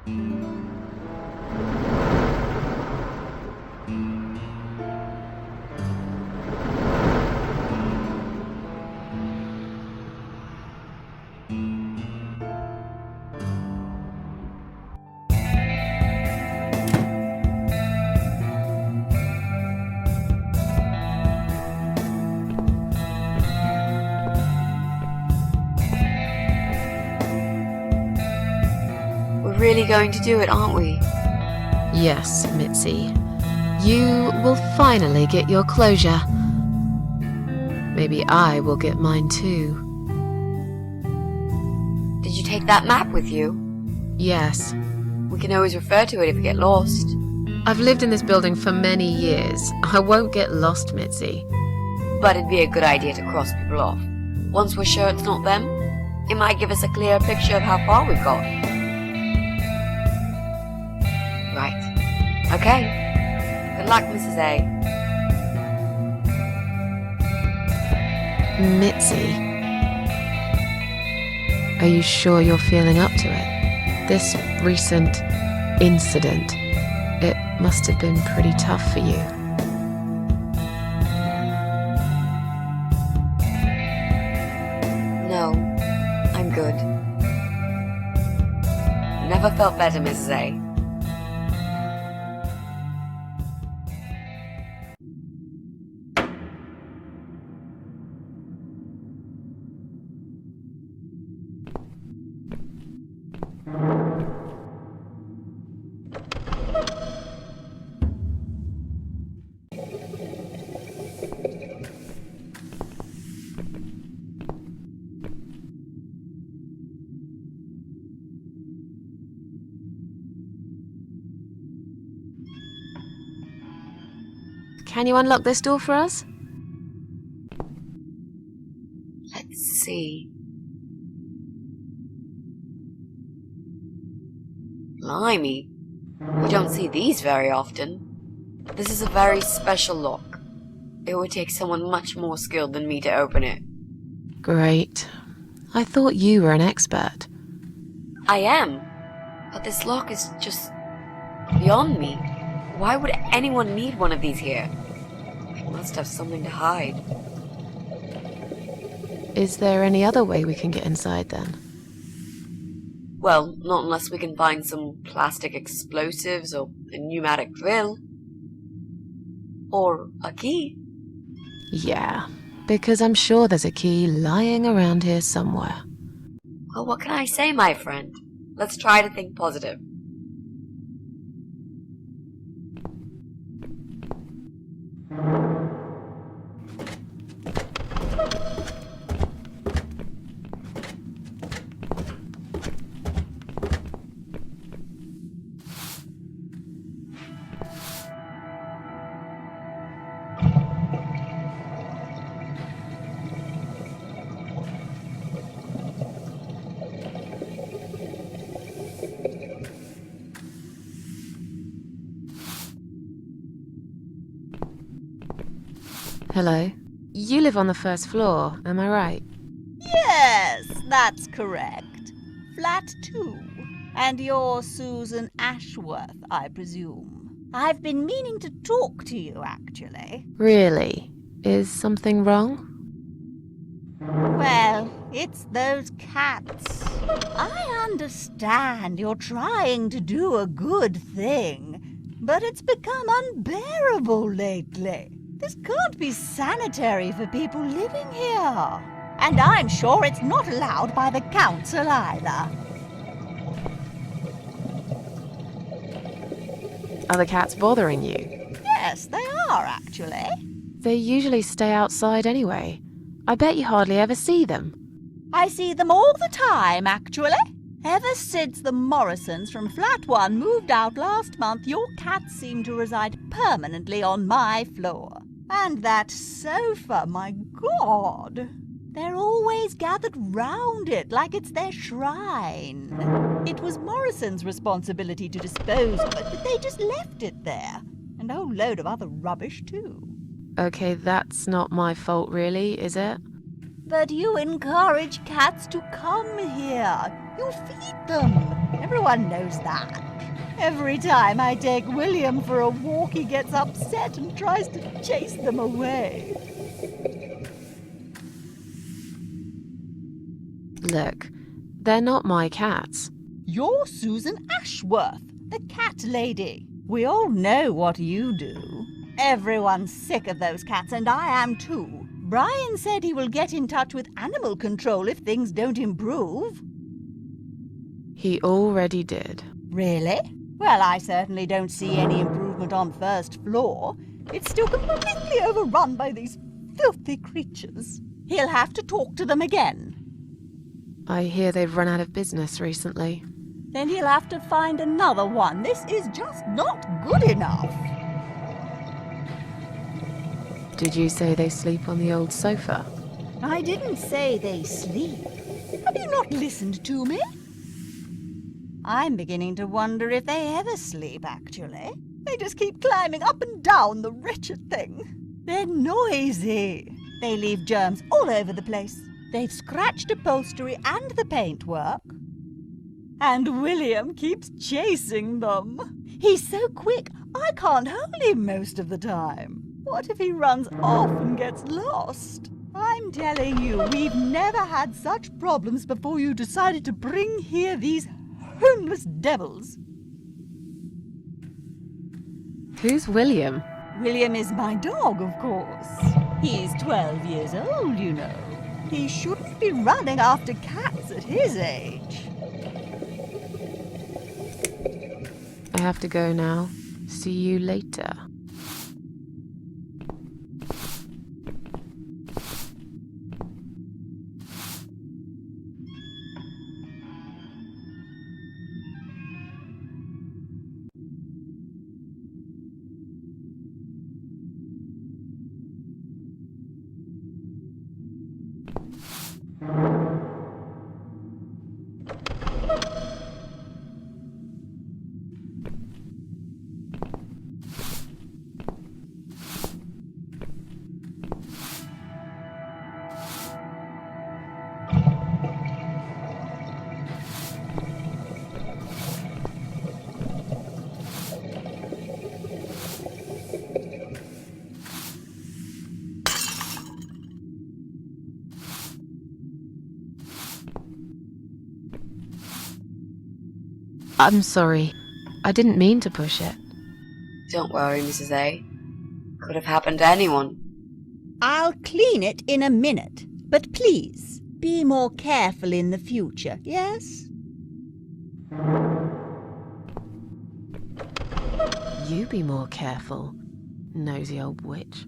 We're really going to do it, aren't we? Yes, Mitzi. You will finally get your closure. Maybe I will get mine too. Did you take that map with you? Yes. We can always refer to it if we get lost. I've lived in this building for many years. I won't get lost, Mitzi. But it'd be a good idea to cross people off. Once we're sure it's not them, it might give us a clearer picture of how far we've got. Right. Okay. Good luck, Mrs. A. Mitzi. Are you sure you're feeling up to it? This recent incident, it must have been pretty tough for you. No, I'm good. Never felt better, Mrs. A. Can you unlock this door for us? Let's see. Blimey. We don't see these very often. This is a very special lock. It would take someone much more skilled than me to open it. Great. I thought you were an expert. I am. But this lock is just beyond me. Why would anyone need one of these here? It must have something to hide. Is there any other way we can get inside then? Well, not unless we can find some plastic explosives or a pneumatic drill. Or a key. Yeah, because I'm sure there's a key lying around here somewhere. Well, what can I say, my friend? Let's try to think positive. Hello? You live on the first floor, am I right? Yes, that's correct. Flat 2. And you're Susan Ashworth, I presume. I've been meaning to talk to you, actually. Really? Is something wrong? Well, it's those cats. I understand you're trying to do a good thing, but it's become unbearable lately. This can't be sanitary for people living here. And I'm sure it's not allowed by the council either. Are the cats bothering you? Yes, they are, actually. They usually stay outside anyway. I bet you hardly ever see them. I see them all the time, actually. Ever since the Morrisons from Flat 1 moved out last month, your cats seem to reside permanently on my floor. And that sofa, my God! They're always gathered round it like it's their shrine. It was Morrison's responsibility to dispose of it, but they just left it there. And a whole load of other rubbish, too. Okay, that's not my fault really, is it? But you encourage cats to come here. You feed them. Everyone knows that. Every time I take William for a walk, he gets upset and tries to chase them away. Look, they're not my cats. You're Susan Ashworth, the cat lady. We all know what you do. Everyone's sick of those cats, and I am too. Brian said he will get in touch with animal control if things don't improve. He already did. Really? Well, I certainly don't see any improvement on first floor. It's still completely overrun by these filthy creatures. He'll have to talk to them again. I hear they've run out of business recently. Then he'll have to find another one. This is just not good enough. Did you say they sleep on the old sofa? I didn't say they sleep. Have you not listened to me? I'm beginning to wonder if they ever sleep, actually. They just keep climbing up and down, the wretched thing. They're noisy. They leave germs all over the place. They've scratched upholstery and the paintwork. And William keeps chasing them. He's so quick, I can't hold him most of the time. What if he runs off and gets lost? I'm telling you, we've never had such problems before you decided to bring here these homeless devils. Who's William? William is my dog, of course. He's 12 years old, you know. He shouldn't be running after cats at his age. I have to go now. See you later. I'm sorry. I didn't mean to push it. Don't worry, Mrs. A. Could have happened to anyone. I'll clean it in a minute, but please, be more careful in the future, yes? You be more careful, nosy old witch.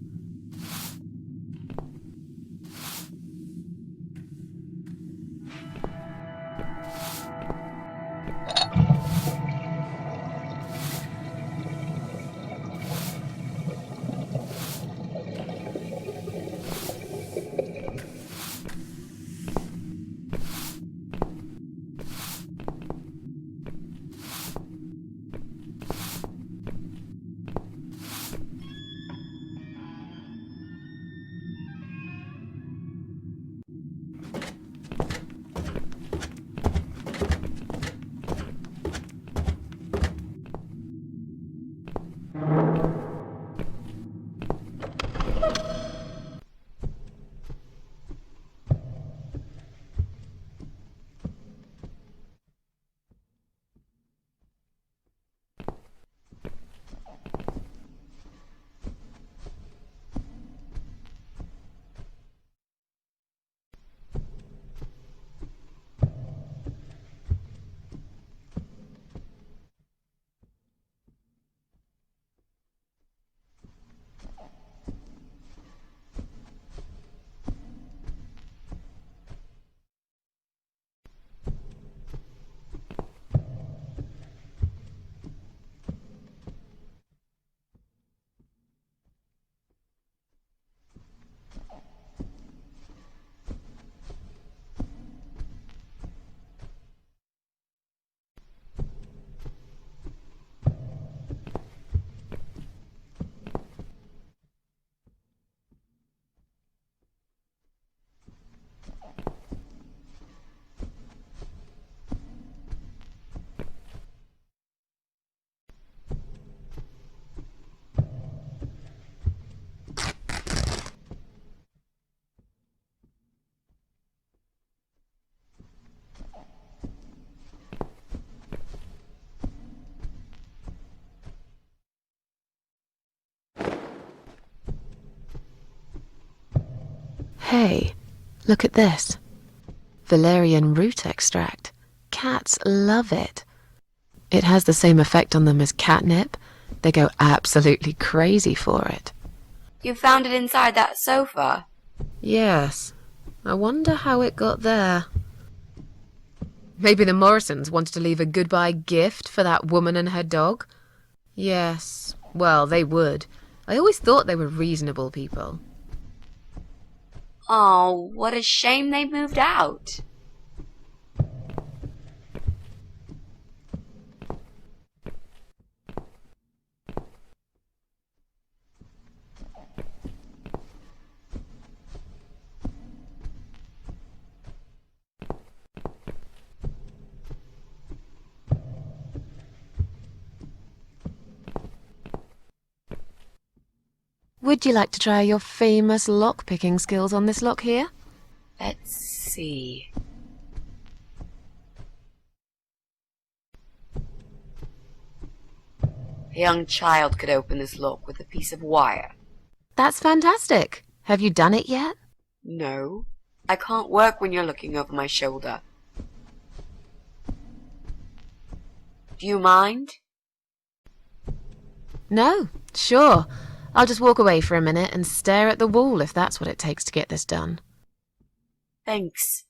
Hey, look at this. Valerian root extract. Cats love it. It has the same effect on them as catnip. They go absolutely crazy for it. You found it inside that sofa? Yes. I wonder how it got there. Maybe the Morrisons wanted to leave a goodbye gift for that woman and her dog? Yes. Well, they would. I always thought they were reasonable people. Oh, what a shame they moved out. Would you like to try your famous lock-picking skills on this lock here? Let's see. A young child could open this lock with a piece of wire. That's fantastic. Have you done it yet? No, I can't work when you're looking over my shoulder. Do you mind? No, sure. I'll just walk away for a minute and stare at the wall if that's what it takes to get this done. Thanks.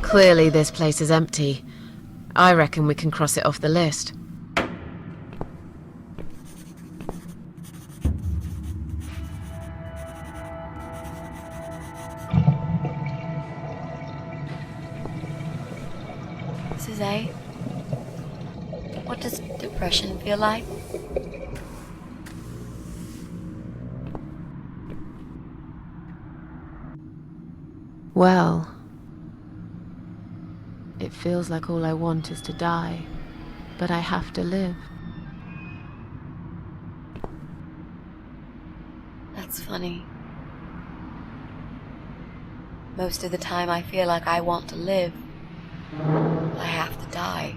Clearly this place is empty. I reckon we can cross it off the list. Suzanne, what does depression feel like? Well, it feels like all I want is to die, but I have to live. That's funny. Most of the time I feel like I want to live. I have to die.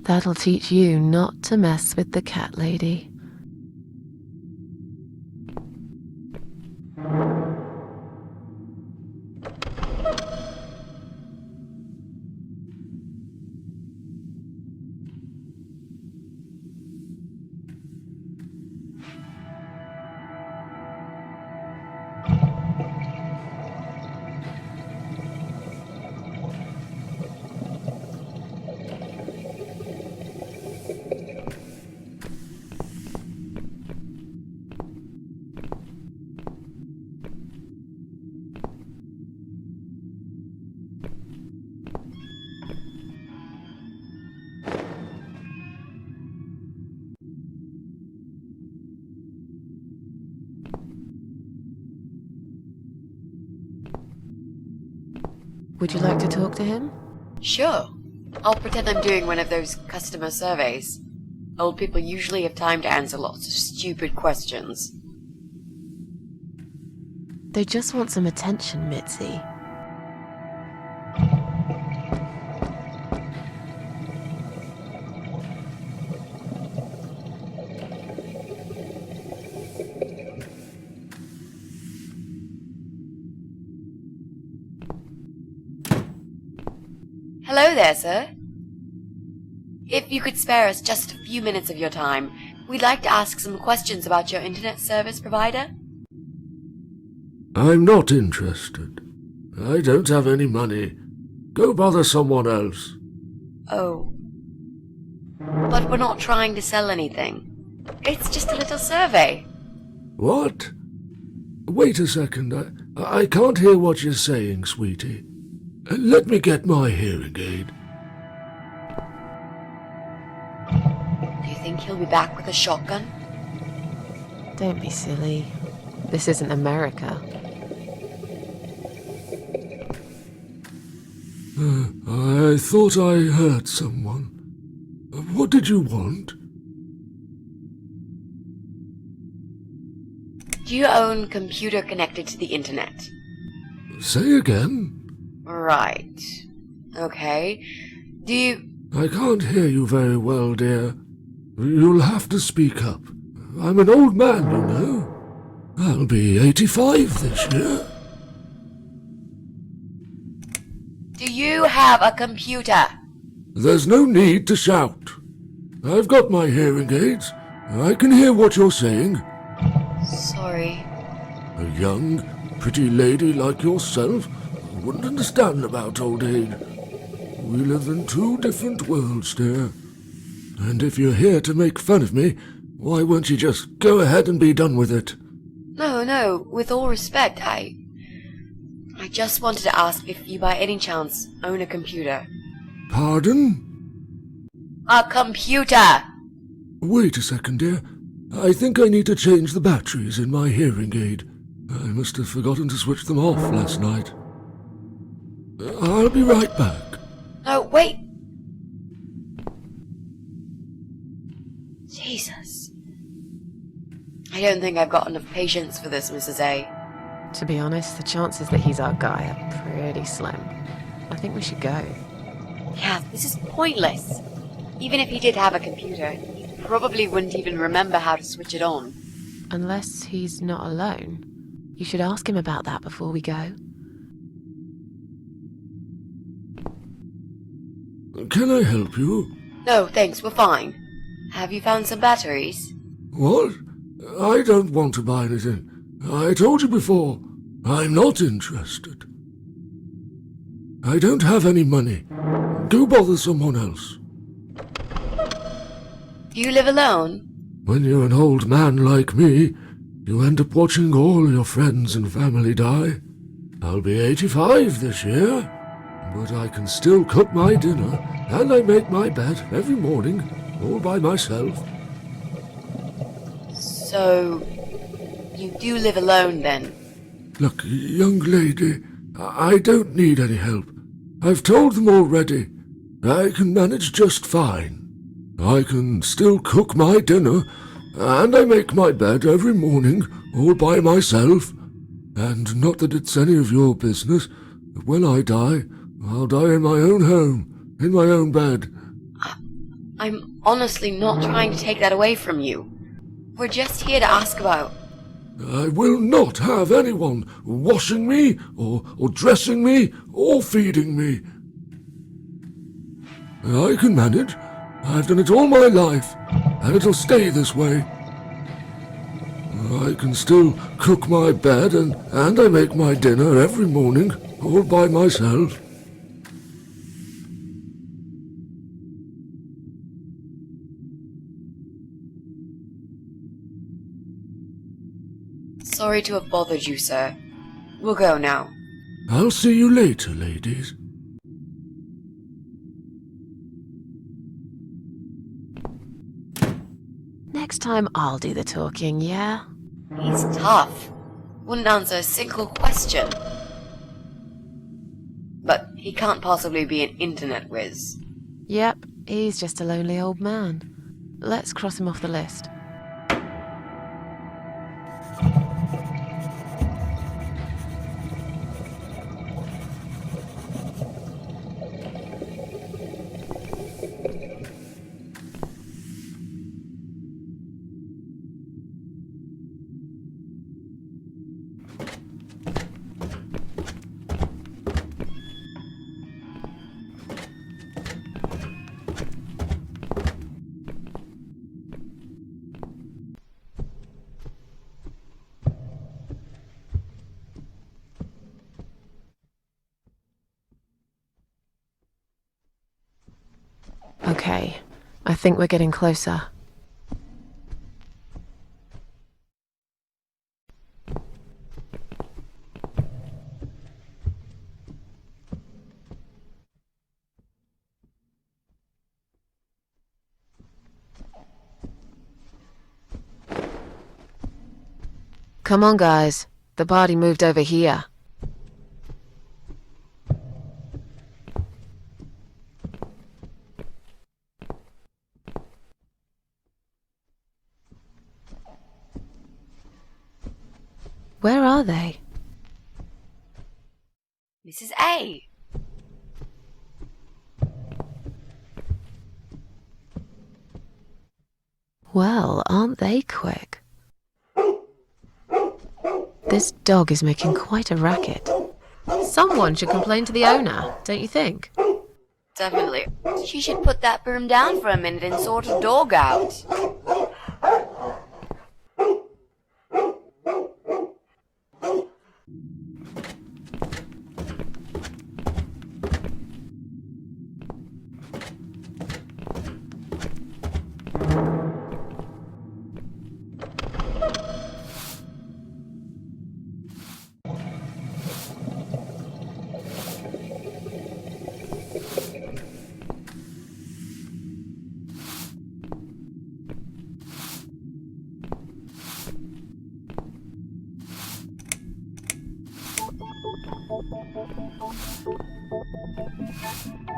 That'll teach you not to mess with the cat lady. Would you like to talk to him? Sure. I'll pretend I'm doing one of those customer surveys. Old people usually have time to answer lots of stupid questions. They just want some attention, Mitzi. Hello there, sir. If you could spare us just a few minutes of your time, we'd like to ask some questions about your internet service provider. I'm not interested. I don't have any money. Go bother someone else. Oh. But we're not trying to sell anything. It's just a little survey. What? Wait a second. I can't hear what you're saying, sweetie. Let me get my hearing aid. Do you think he'll be back with a shotgun? Don't be silly. This isn't America. I thought I heard someone. What did you want? Do you own computer connected to the internet? Say again? Right. Okay. Do you... I can't hear you very well, dear. You'll have to speak up. I'm an old man, you know. I'll be 85 this year. Do you have a computer? There's no need to shout. I've got my hearing aids. I can hear what you're saying. Sorry. A young, pretty lady like yourself wouldn't understand about old age. We live in two different worlds, dear. And if you're here to make fun of me, why won't you just go ahead and be done with it? No, with all respect, I just wanted to ask if you by any chance own a computer. Pardon? A computer! Wait a second, dear. I think I need to change the batteries in my hearing aid. I must have forgotten to switch them off last night. I'll be right back. No, wait! Jesus. I don't think I've got enough patience for this, Mrs. A. To be honest, the chances that he's our guy are pretty slim. I think we should go. Yeah, this is pointless. Even if he did have a computer, he probably wouldn't even remember how to switch it on. Unless he's not alone. You should ask him about that before we go. Can I help you? No, thanks, we're fine. Have you found some batteries? What? I don't want to buy anything. I told you before, I'm not interested. I don't have any money. Go bother someone else. Do you live alone? When you're an old man like me, you end up watching all your friends and family die. I'll be 85 this year, but I can still cook my dinner, and I make my bed every morning, all by myself. So, you do live alone then? Look, young lady, I don't need any help. I've told them already. I can manage just fine. I can still cook my dinner, and I make my bed every morning, all by myself. And not that it's any of your business, but when I die, I'll die in my own home, in my own bed. I'm honestly not trying to take that away from you. We're just here to ask about... I will not have anyone washing me, or dressing me, or feeding me. I can manage. I've done it all my life, and it'll stay this way. I can still cook my bed, and I make my dinner every morning, all by myself. Sorry to have bothered you, sir. We'll go now. I'll see you later, ladies. Next time I'll do the talking, yeah? He's tough. Wouldn't answer a single question. But he can't possibly be an internet whiz. Yep, he's just a lonely old man. Let's cross him off the list. Okay, I think we're getting closer. Come on, guys. The party moved over here. Where are they? Mrs. A. Well, aren't they quick? This dog is making quite a racket. Someone should complain to the owner, don't you think? Definitely. She should put that broom down for a minute and sort a dog out.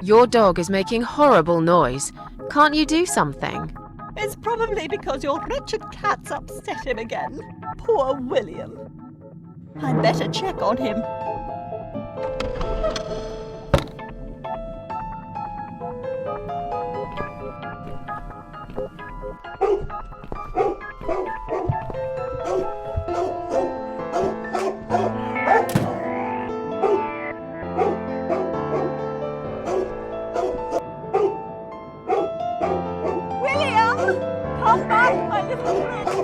Your dog is making horrible noise. Can't you do something? It's probably because your wretched cat's upset him again. Poor William. I'd better check on him. William! Come back, my little prince!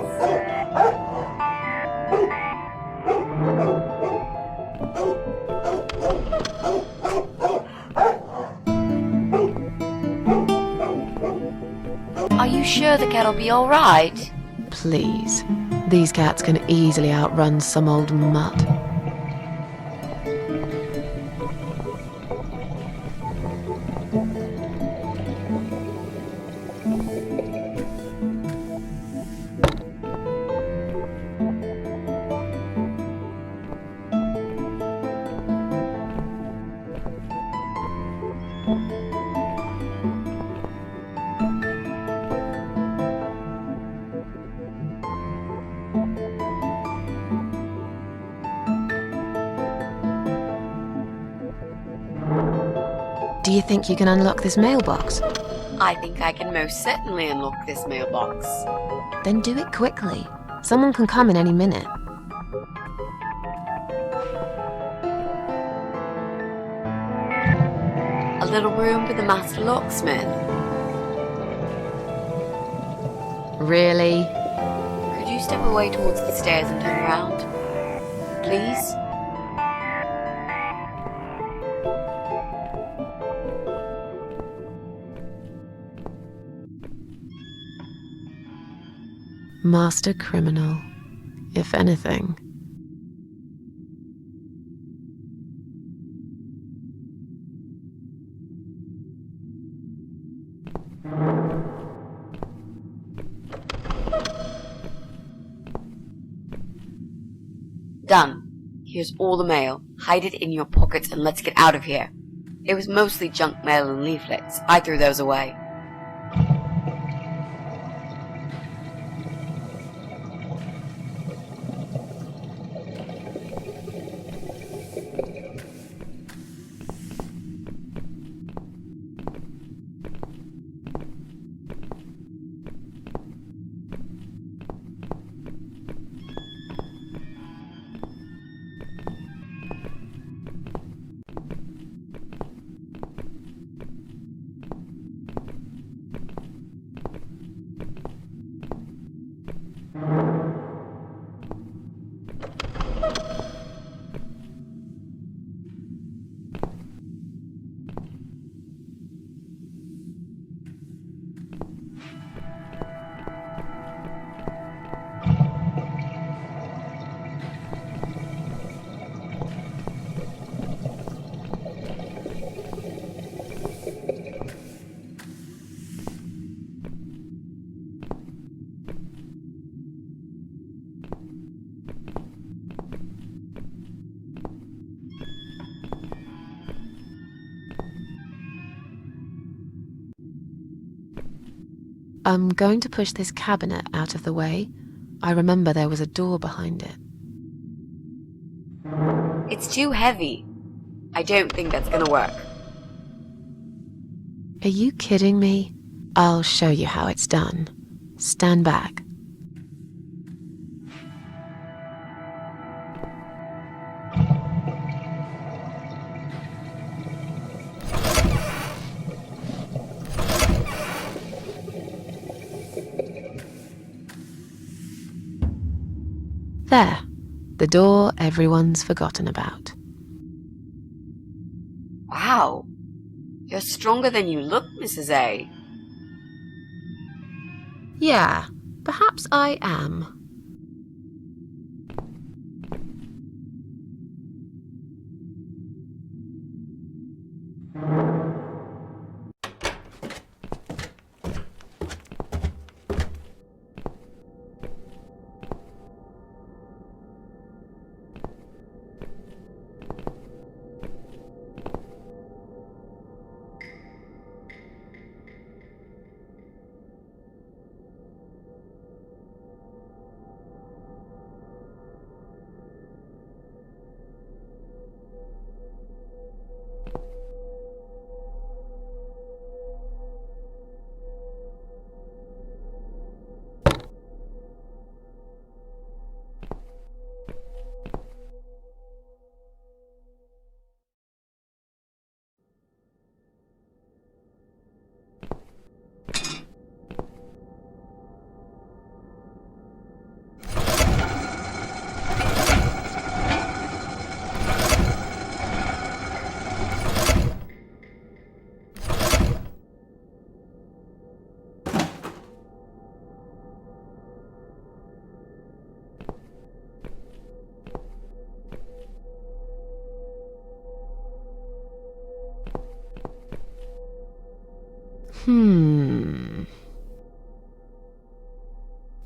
Are you sure the cat'll be all right? Please. These cats can easily outrun some old mutt. Do you think you can unlock this mailbox? I think I can most certainly unlock this mailbox. Then do it quickly. Someone can come in any minute. A little room for the master locksmith. Really? Could you step away towards the stairs and turn around? Please? Master criminal, if anything. Done. Here's all the mail. Hide it in your pockets and let's get out of here. It was mostly junk mail and leaflets. I threw those away. I'm going to push this cabinet out of the way. I remember there was a door behind it. It's too heavy. I don't think that's gonna work. Are you kidding me? I'll show you how it's done. Stand back. There, the door everyone's forgotten about. Wow. You're stronger than you look, Mrs. A. Yeah, perhaps I am.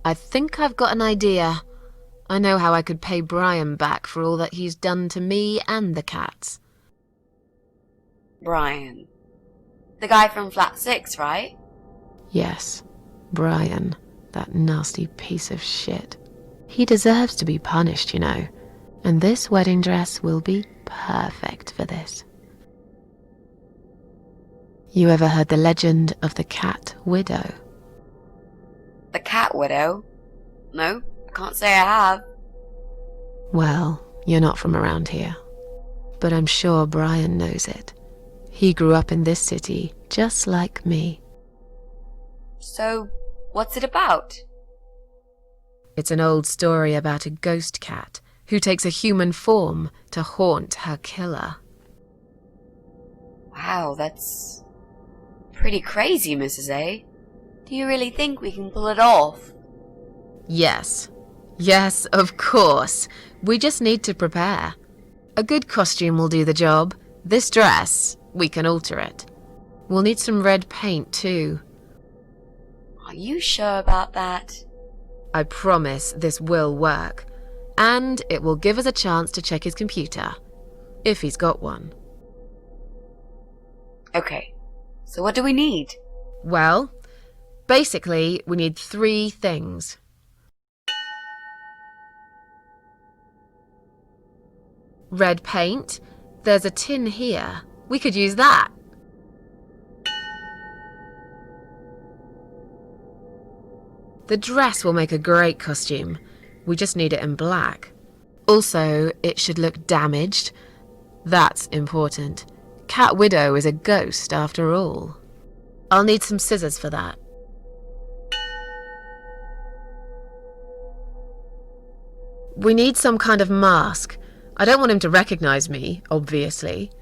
I think I've got an idea. I know how I could pay Brian back for all that he's done to me and the cats. Brian. The guy from Flat 6, right? Yes, Brian, that nasty piece of shit. He deserves to be punished, you know, and this wedding dress will be perfect for this. You ever heard the legend of the Cat Widow? The Cat Widow? No, I can't say I have. Well, you're not from around here. But I'm sure Brian knows it. He grew up in this city, just like me. So, what's it about? It's an old story about a ghost cat who takes a human form to haunt her killer. Wow, that's pretty crazy, Mrs. A. Do you really think we can pull it off? Yes. Yes, of course. We just need to prepare. A good costume will do the job. This dress, we can alter it. We'll need some red paint too. Are you sure about that? I promise this will work. And it will give us a chance to check his computer. If he's got one. Okay, so what do we need? Well, basically, we need 3 things. Red paint. There's a tin here. We could use that. The dress will make a great costume. We just need it in black. Also, it should look damaged. That's important. Cat Widow is a ghost after all. I'll need some scissors for that. We need some kind of mask. I don't want him to recognize me, obviously.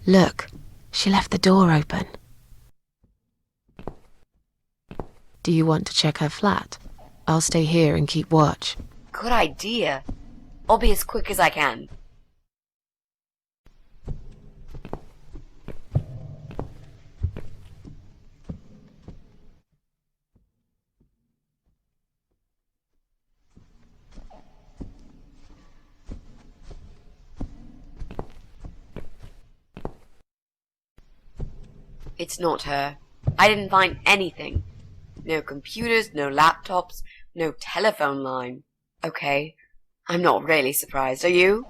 Look, she left the door open. Do you want to check her flat? I'll stay here and keep watch. Good idea. I'll be as quick as I can. It's not her. I didn't find anything. No computers, no laptops, no telephone line. Okay, I'm not really surprised, are you?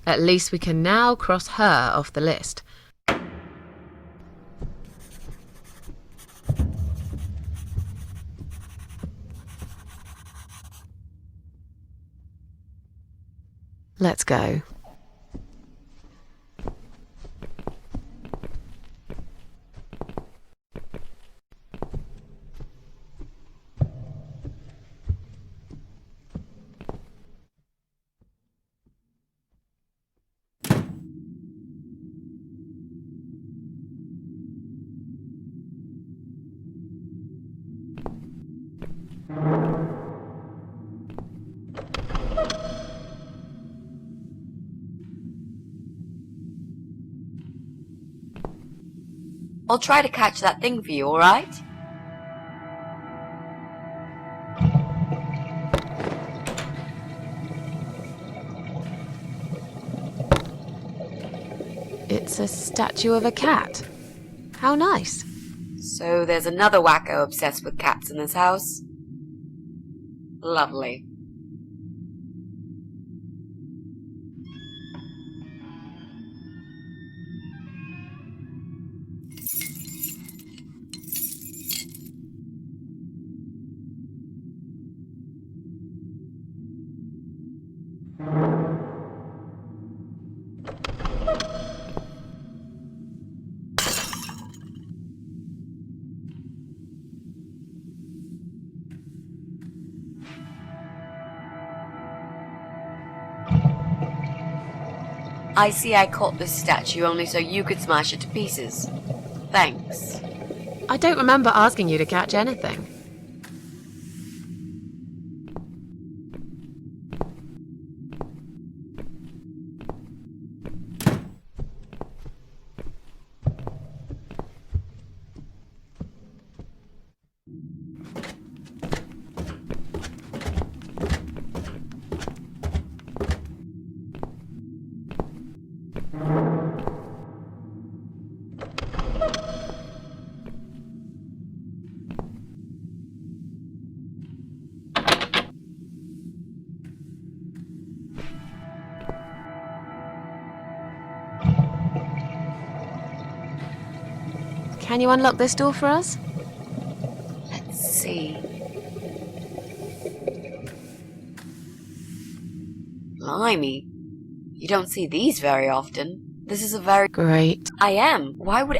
At least we can now cross her off the list. Let's go. I'll try to catch that thing for you, alright? It's a statue of a cat. How nice. So there's another wacko obsessed with cats in this house? Lovely. I see I caught this statue only so you could smash it to pieces. Thanks. I don't remember asking you to catch anything. Can you unlock this door for us? Let's see. Blimey. You don't see these very often. This is a very... Great. I am. Why would...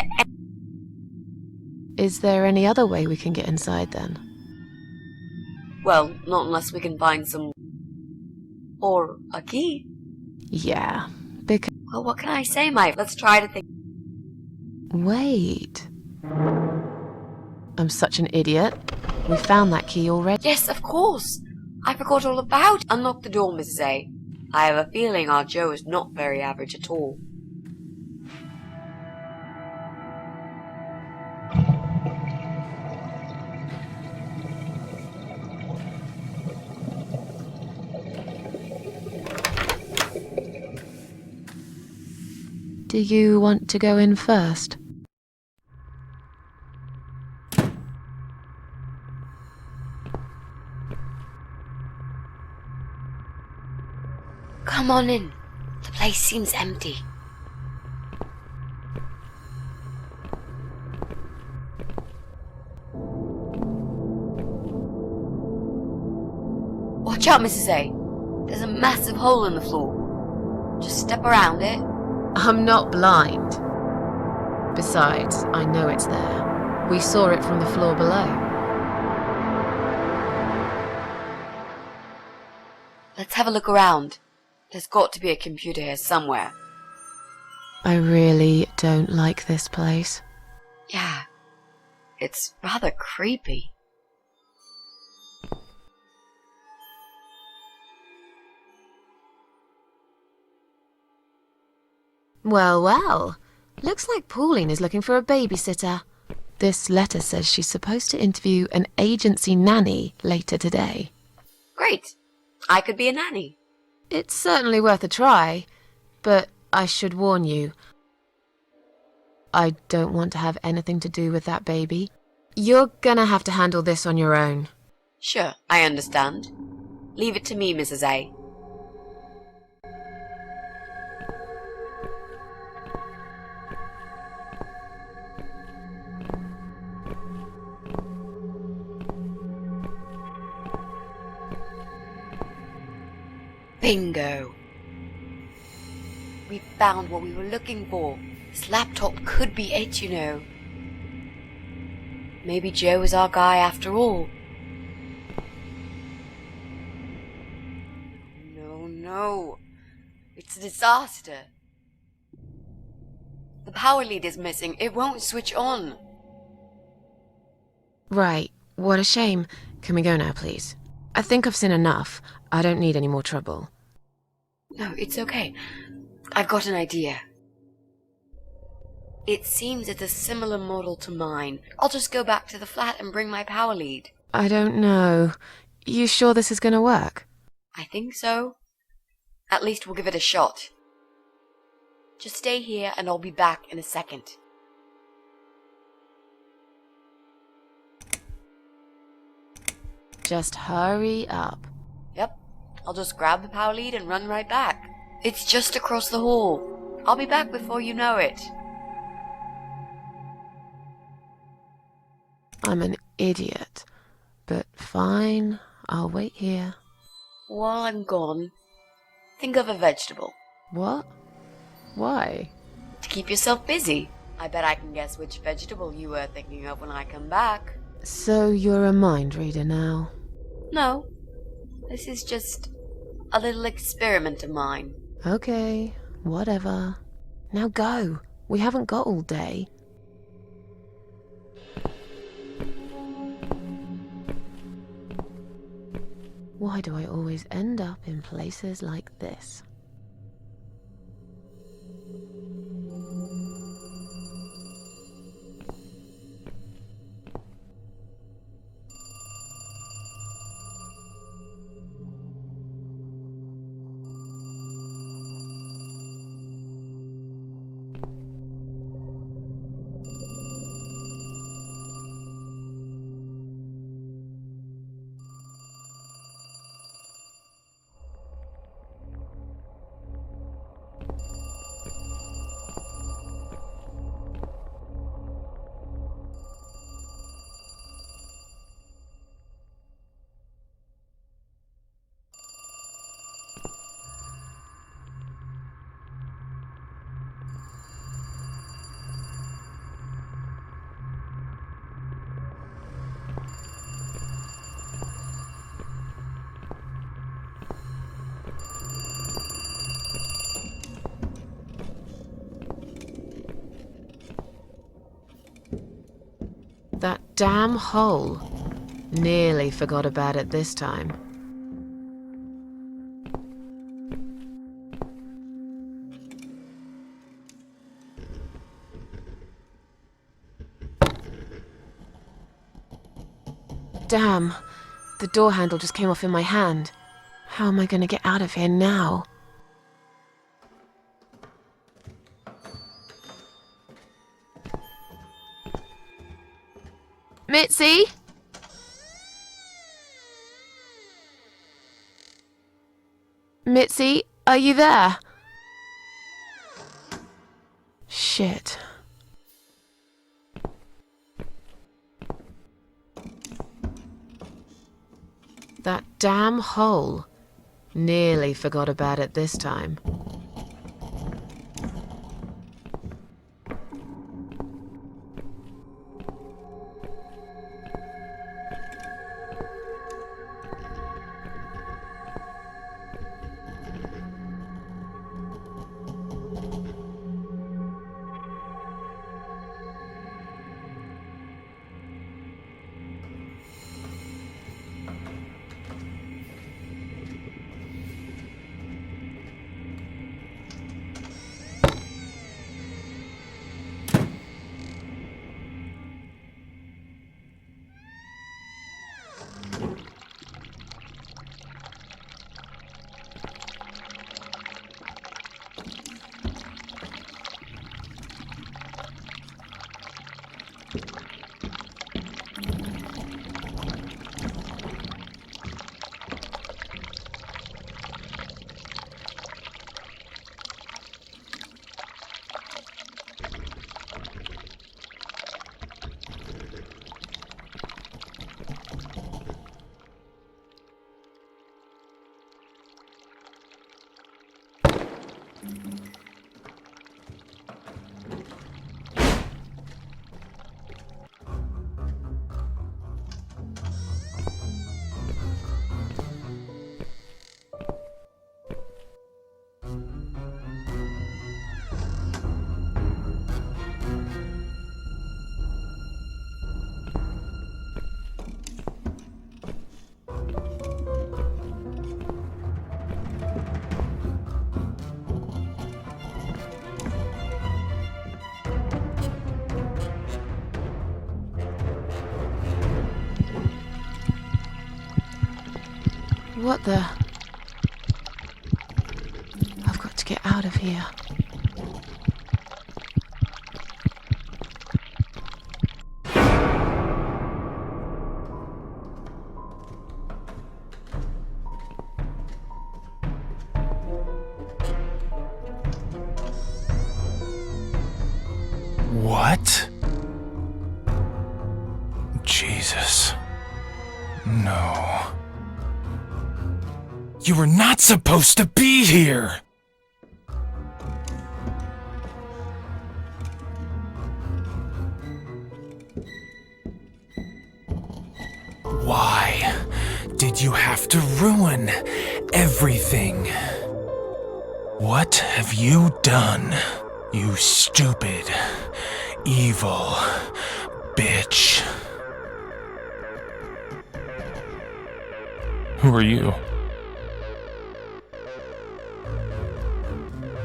Is there any other way we can get inside then? Well, not unless we can find some... Or a key. Yeah, because... Well, what can I say, Mike? Let's try to think... Wait. I'm such an idiot. We found that key already. Yes, of course. I forgot all about it. Unlock the door, Mrs. A. I have a feeling our Joe is not very average at all. Do you want to go in first? Come on in. The place seems empty. Watch out, Mrs. A. There's a massive hole in the floor. Just step around it. I'm not blind. Besides, I know it's there. We saw it from the floor below. Let's have a look around. There's got to be a computer here somewhere. I really don't like this place. Yeah. It's rather creepy. Well, well. Looks like Pauline is looking for a babysitter. This letter says she's supposed to interview an agency nanny later today. Great. I could be a nanny. It's certainly worth a try, but I should warn you. I don't want to have anything to do with that baby. You're gonna have to handle this on your own. Sure, I understand. Leave it to me, Mrs. A. Bingo! We found what we were looking for. This laptop could be it, you know. Maybe Joe is our guy after all. No. It's a disaster. The power lead is missing. It won't switch on. Right. What a shame. Can we go now, please? I think I've seen enough. I don't need any more trouble. No, it's okay. I've got an idea. It seems it's a similar model to mine. I'll just go back to the flat and bring my power lead. I don't know. You sure this is gonna work? I think so. At least we'll give it a shot. Just stay here and I'll be back in a second. Just hurry up. Yep. I'll just grab the power lead and run right back. It's just across the hall. I'll be back before you know it. I'm an idiot. But fine, I'll wait here. While I'm gone, think of a vegetable. What? Why? To keep yourself busy. I bet I can guess which vegetable you were thinking of when I come back. So you're a mind reader now? No. This is just a little experiment of mine. Okay, Whatever. Now go. We haven't got all day. Why do I always end up in places like this? That damn hole. Nearly forgot about it this time. Damn. The door handle just came off in my hand. How am I going to get out of here now? Mitzi? Mitzi, are you there? Shit. That damn hole. Nearly forgot about it this time. What the? I've got to get out of here. What? Jesus. No. You were not supposed to be here! Why did you have to ruin everything? What have you done, you stupid, evil bitch? Who are you?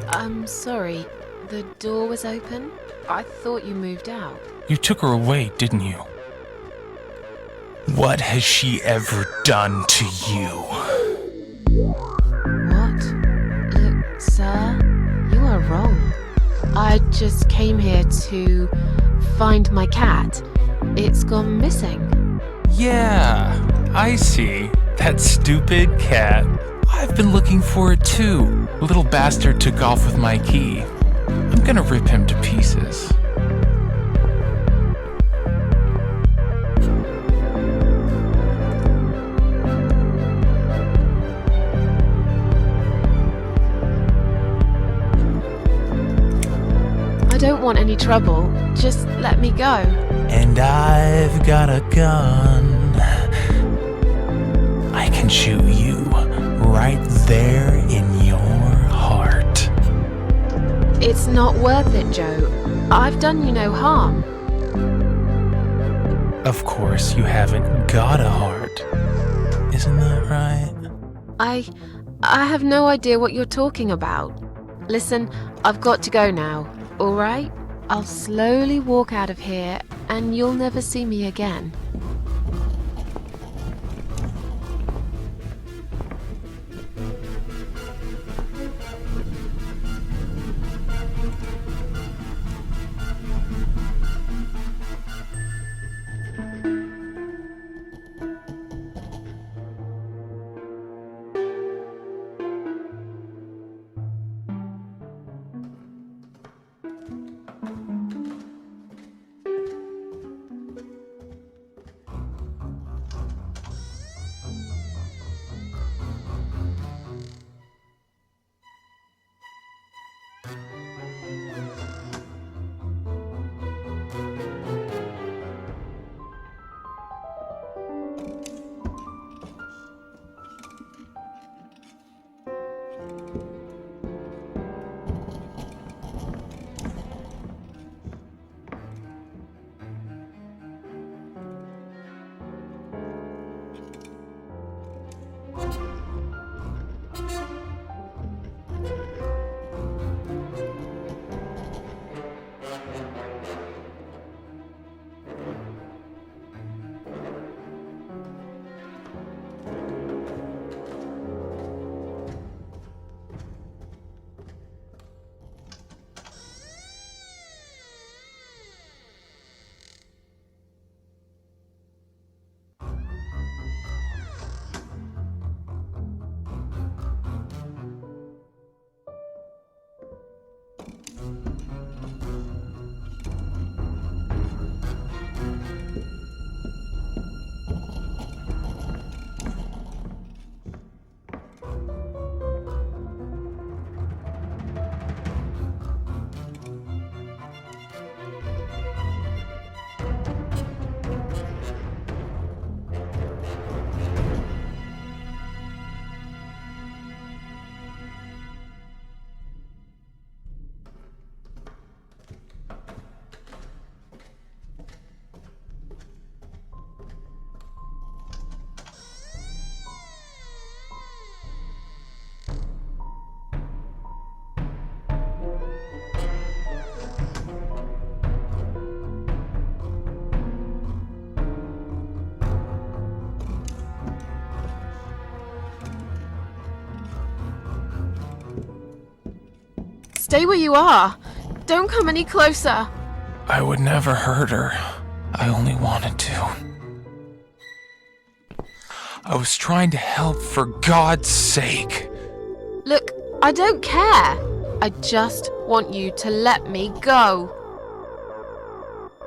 I'm sorry. The door was open. I thought you moved out. You took her away, didn't you? What has she ever done to you? What? Look, sir, you are wrong. I just came here to find my cat. It's gone missing. Yeah, I see. That stupid cat. I've been looking for it too. The little bastard took off with my key. I'm gonna rip him to pieces. I don't want any trouble. Just let me go. And I've got a gun. I can shoot you right there in your heart. It's not worth it, Joe. I've done you no harm. Of course, you haven't got a heart. Isn't that right? I have no idea what you're talking about. Listen, I've got to go now, all right? I'll slowly walk out of here and you'll never see me again. Stay where you are. Don't come any closer. I would never hurt her. I only wanted to. I was trying to help, for God's sake. Look, I don't care. I just want you to let me go.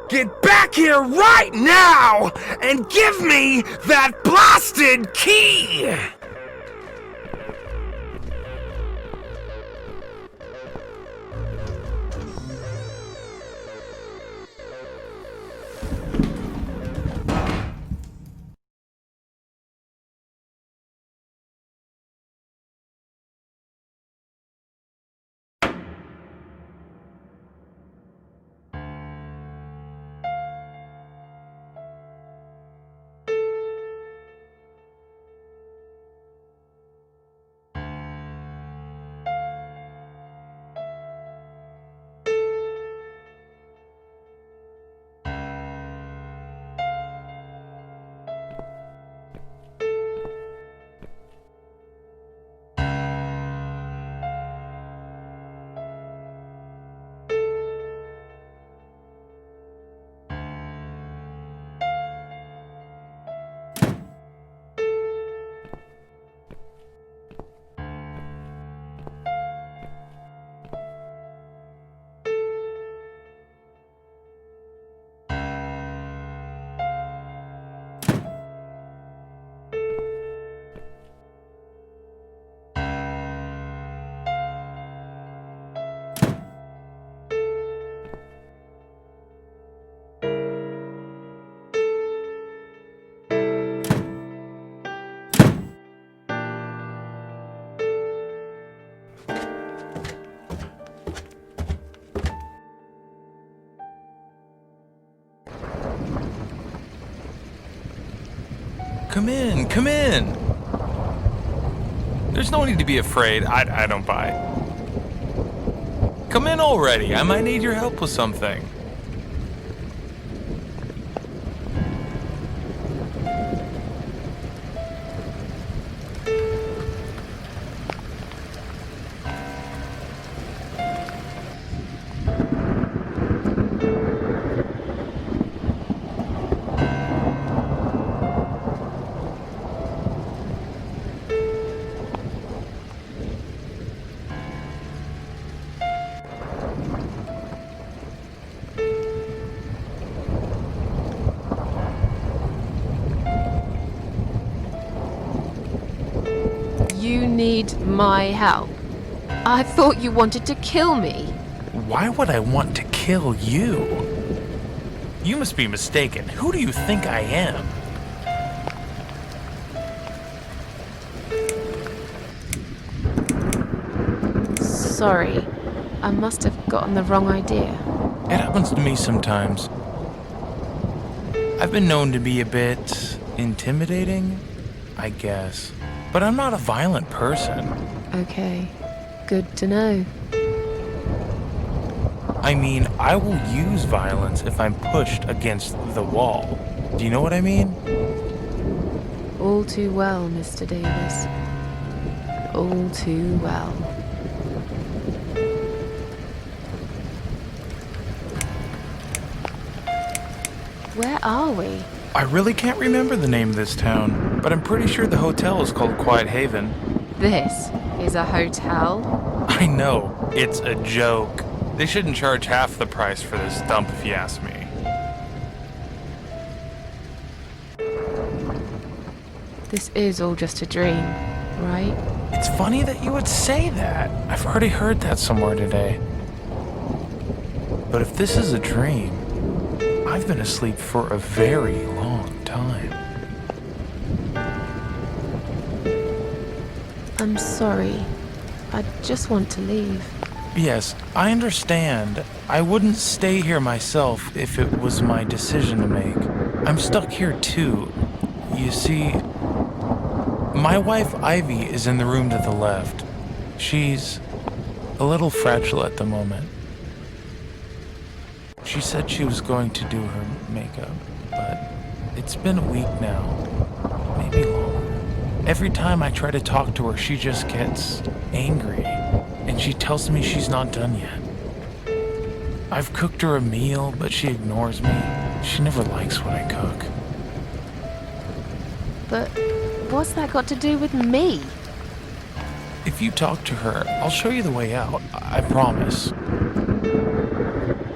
Get back here right now and give me that blasted key! Come in, come in. There's no need to be afraid. I don't buy it. Come in already. I might need your help with something. You need my help. I thought you wanted to kill me. Why would I want to kill you? You must be mistaken. Who do you think I am? Sorry, I must have gotten the wrong idea. It happens to me sometimes. I've been known to be a bit intimidating, I guess. But I'm not a violent person. Okay, good to know. I mean, I will use violence if I'm pushed against the wall. Do you know what I mean? All too well, Mr. Davis. All too well. Where are we? I really can't remember the name of this town, but I'm pretty sure the hotel is called Quiet Haven. This is a hotel? I know, it's a joke. They shouldn't charge half the price for this dump if you ask me. This is all just a dream, right? It's funny that you would say that. I've already heard that somewhere today. But if this is a dream, I've been asleep for a very long time. I'm sorry. I just want to leave. Yes, I understand. I wouldn't stay here myself if it was my decision to make. I'm stuck here too. You see, my wife Ivy is in the room to the left. She's a little fragile at the moment. She said she was going to do her makeup, but it's been a week now, maybe longer. Every time I try to talk to her, she just gets angry, and she tells me she's not done yet. I've cooked her a meal, but she ignores me. She never likes what I cook. But what's that got to do with me? If you talk to her, I'll show you the way out, I promise.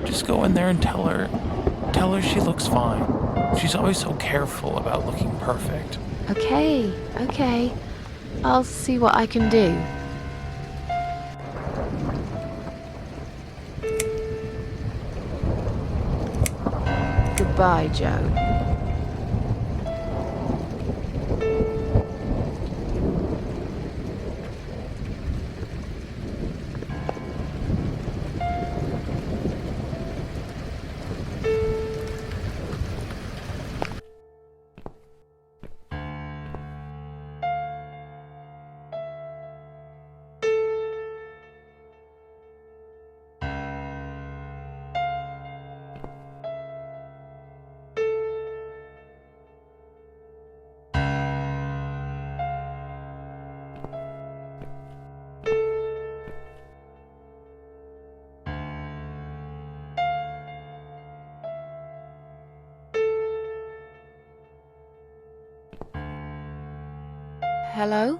Just go in there and tell her she looks fine. She's always so careful about looking perfect. Okay. I'll see what I can do. Goodbye, Joe. Hello?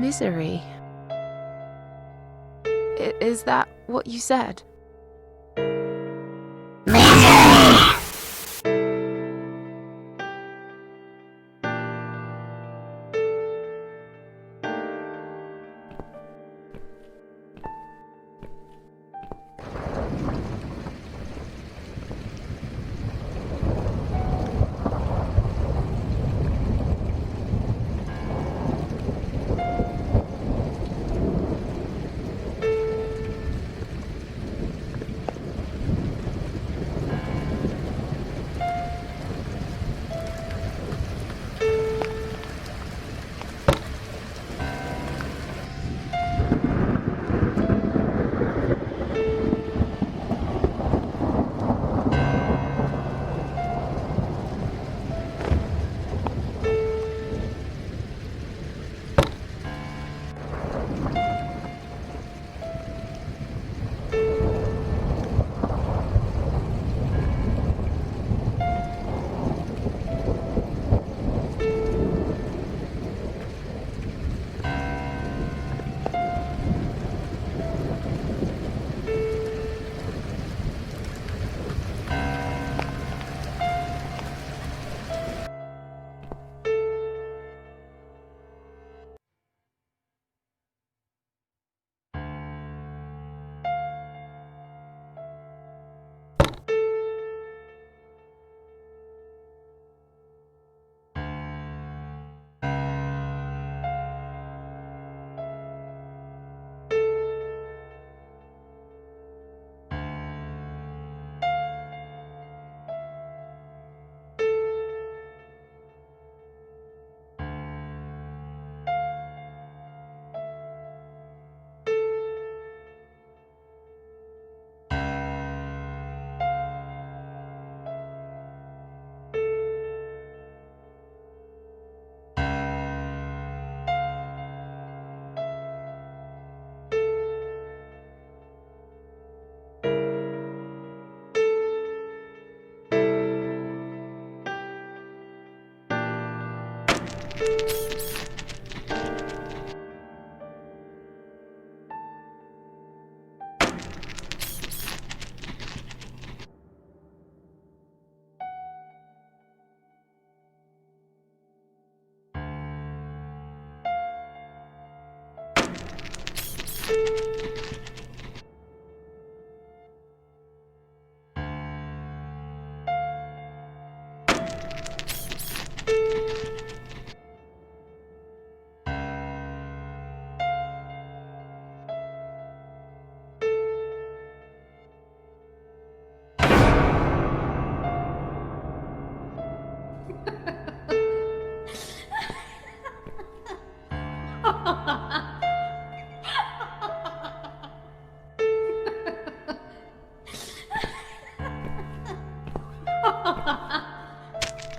Misery. Is that what you said?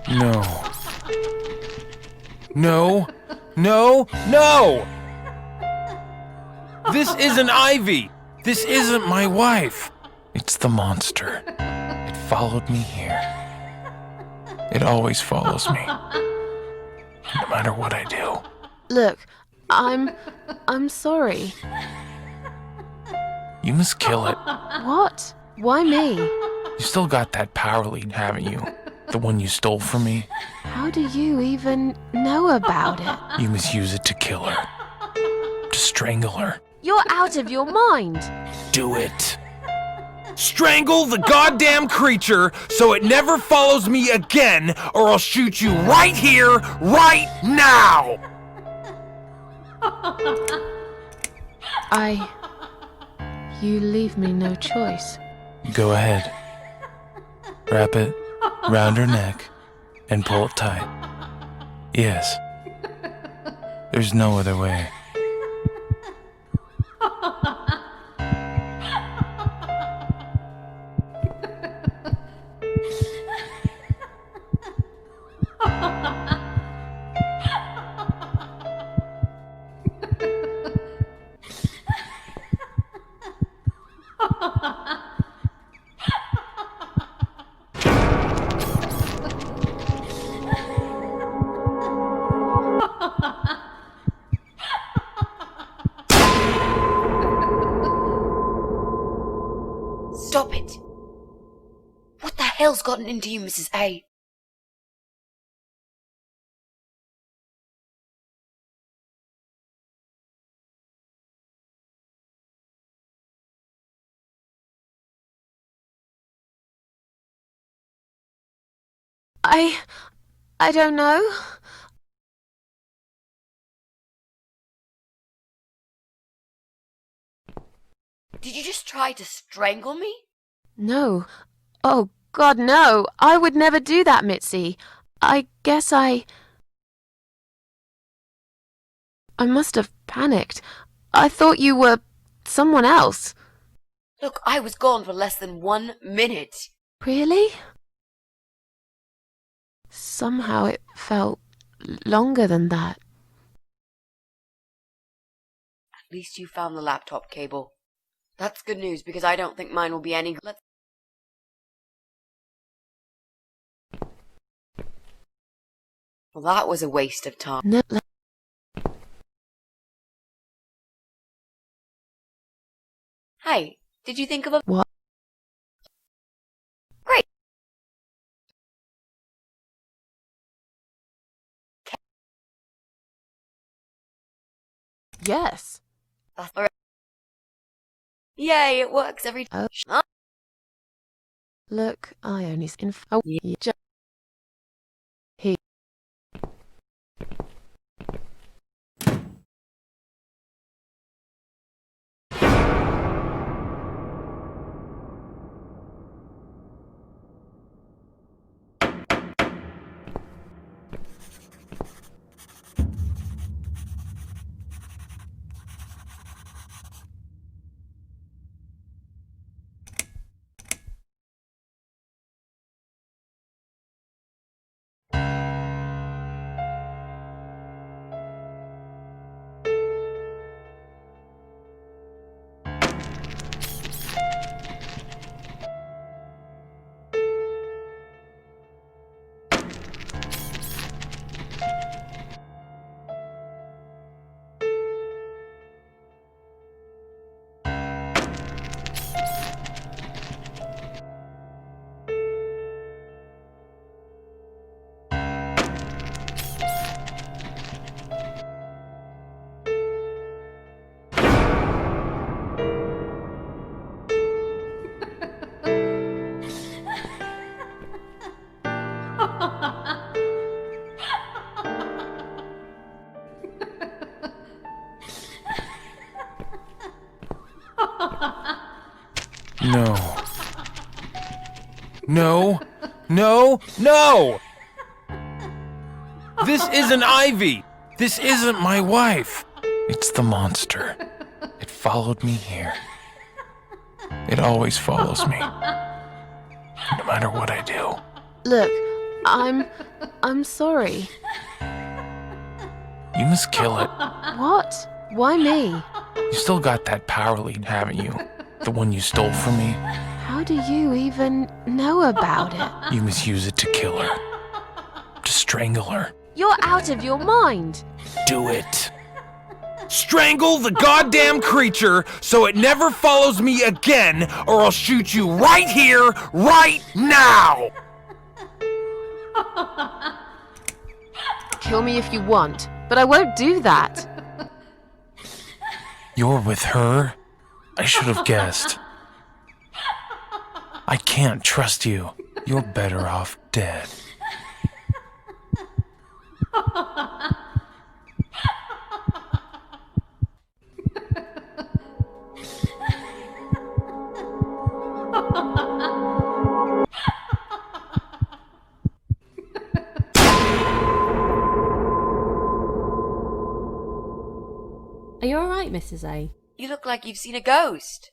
No. No. No. No! This isn't Ivy! This isn't my wife! It's the monster. It followed me here. It always follows me. No matter what I do. Look, I'm sorry. You must kill it. What? Why me? You still got that power lead, haven't you? The one you stole from me? How do you even know about it? You must use it to kill her. To strangle her. You're out of your mind. Do it. Strangle the goddamn creature so it never follows me again, or I'll shoot you right here, right now! You leave me no choice. Go ahead. Wrap it round her neck and pull it tight. Yes. There's no other way. Stop it! What the hell's gotten into you, Mrs. A? I don't know. Did you just try to strangle me? No. Oh, God, no. I would never do that, Mitzi. I guess I must have panicked. I thought you were someone else. Look, I was gone for less than 1 minute. Really? Somehow it felt longer than that. At least you found the laptop cable. That's good news, because I don't think mine will be any good. Well, that was a waste of time. No, Hey, did you think of a... What? Great. Yes. That's all right. Yay, it works every time. Oh. Look, I only oh, yeah. No, no, no! This isn't Ivy! This isn't my wife! It's the monster. It followed me here. It always follows me. No matter what I do. Look, I'm sorry. You must kill it. What? Why me? You still got that power lead, haven't you? The one you stole from me? How do you even know about it? You must use it to kill her. To strangle her. You're out of your mind. Do it. Strangle the goddamn creature so it never follows me again, or I'll shoot you right here, right now! Kill me if you want, but I won't do that. You're with her? I should have guessed. I can't trust you. You're better off dead. Are you alright, Mrs. A? You look like you've seen a ghost.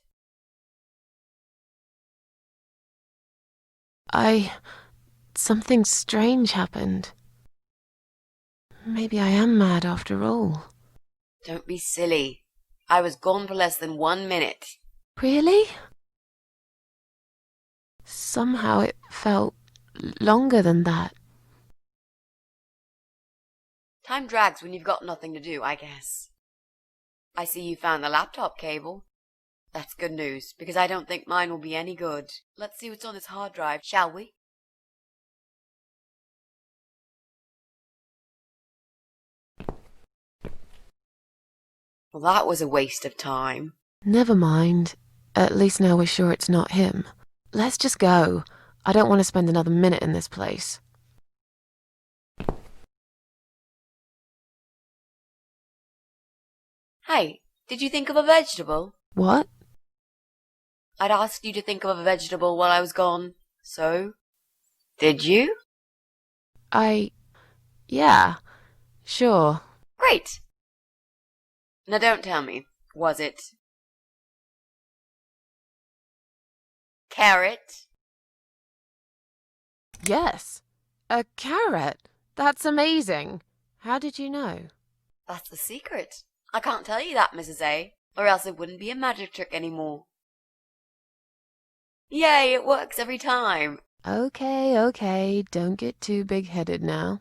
Something strange happened. Maybe I am mad after all. Don't be silly. I was gone for less than 1 minute. Really? Somehow it felt longer than that. Time drags when you've got nothing to do, I guess. I see you found the laptop cable. That's good news, because I don't think mine will be any good. Let's see what's on this hard drive, shall we? Well, that was a waste of time. Never mind. At least now we're sure it's not him. Let's just go. I don't want to spend another minute in this place. Hey, did you think of a vegetable? What? I'd asked you to think of a vegetable while I was gone. So? Did you? Yeah, sure. Great. Now don't tell me, was it carrot? Yes. A carrot. That's amazing. How did you know? That's the secret. I can't tell you that, Mrs. A, or else it wouldn't be a magic trick anymore. Yay, it works every time. Okay, don't get too big-headed now.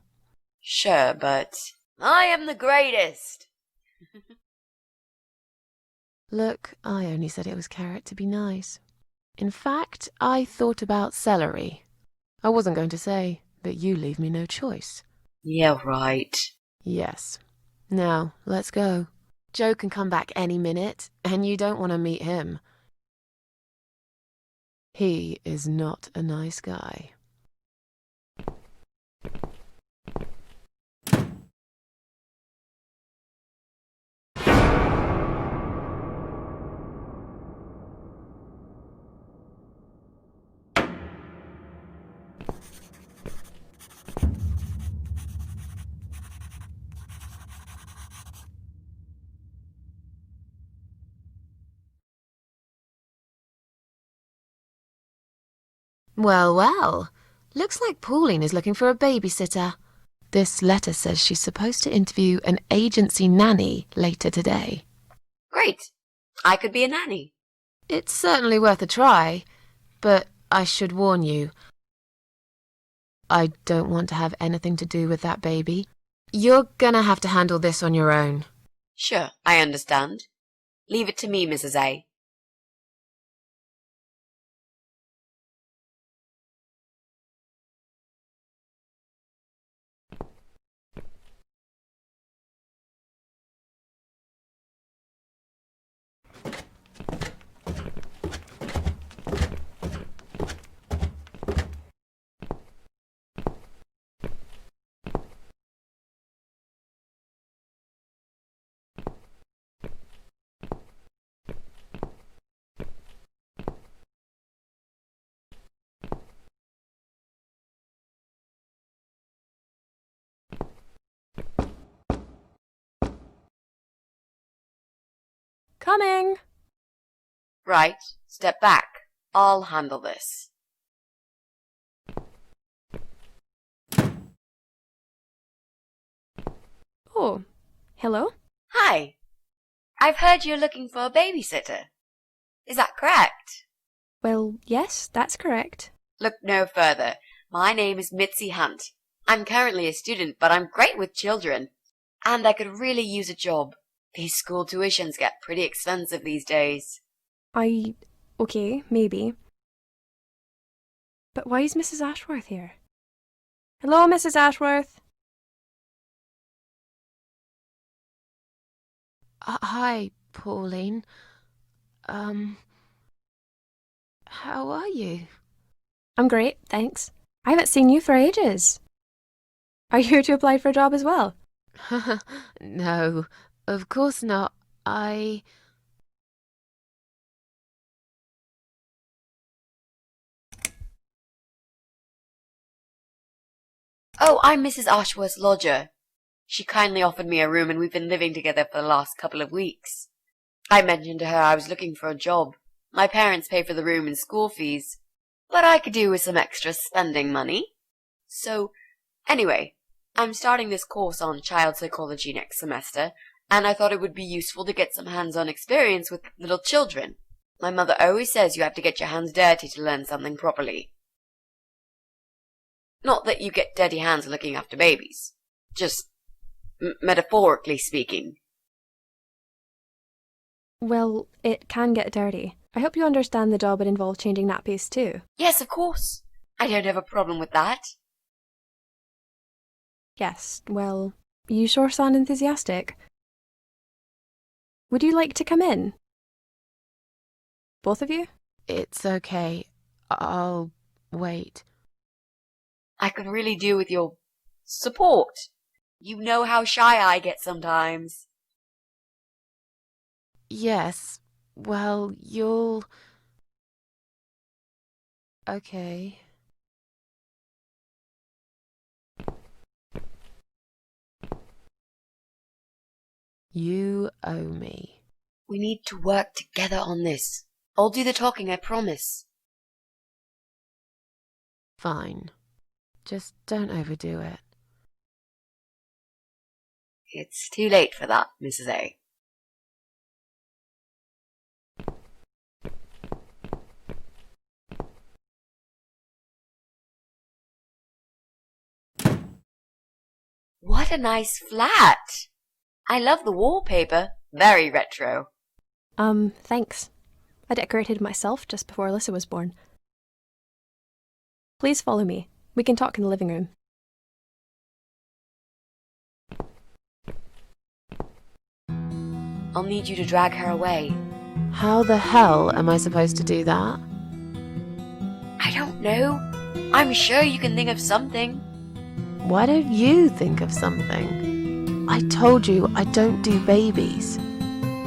Sure, but I am the greatest. Look, I only said it was carrot to be nice. In fact, I thought about celery. I wasn't going to say, but you leave me no choice. Yeah, right. Yes. Now, let's go. Joe can come back any minute, and you don't want to meet him. He is not a nice guy. Well. Looks like Pauline is looking for a babysitter. This letter says she's supposed to interview an agency nanny later today. Great. I could be a nanny. It's certainly worth a try, but I should warn you. I don't want to have anything to do with that baby. You're gonna have to handle this on your own. Sure, I understand. Leave it to me, Mrs. A. Coming! Right, step back. I'll handle this. Oh, hello? Hi. I've heard you're looking for a babysitter. Is that correct? Well, yes, that's correct. Look no further. My name is Mitzi Hunt. I'm currently a student, but I'm great with children. And I could really use a job. These school tuitions get pretty expensive these days. Okay, maybe. But why is Mrs. Ashworth here? Hello, Mrs. Ashworth? Hi, Pauline. How are you? I'm great, thanks. I haven't seen you for ages. Are you here to apply for a job as well? No, of course not. Oh, I'm Mrs. Ashworth's lodger. She kindly offered me a room and we've been living together for the last couple of weeks. I mentioned to her I was looking for a job. My parents pay for the room and school fees, but I could do with some extra spending money. So, anyway, I'm starting this course on child psychology next semester, and I thought it would be useful to get some hands-on experience with little children. My mother always says you have to get your hands dirty to learn something properly. Not that you get dirty hands looking after babies. Just metaphorically speaking. Well, it can get dirty. I hope you understand the job would involve changing nappies too. Yes, of course. I don't have a problem with that. Yes, well, you sure sound enthusiastic. Would you like to come in? Both of you? It's okay. I'll wait. I could really do with your support. You know how shy I get sometimes. Yes, well, you'll... Okay. You owe me. We need to work together on this. I'll do the talking, I promise. Fine. Just don't overdo it. It's too late for that, Mrs. A. What a nice flat! I love the wallpaper. Very retro. Thanks. I decorated myself just before Alyssa was born. Please follow me. We can talk in the living room. I'll need you to drag her away. How the hell am I supposed to do that? I don't know. I'm sure you can think of something. Why don't you think of something? I told you I don't do babies.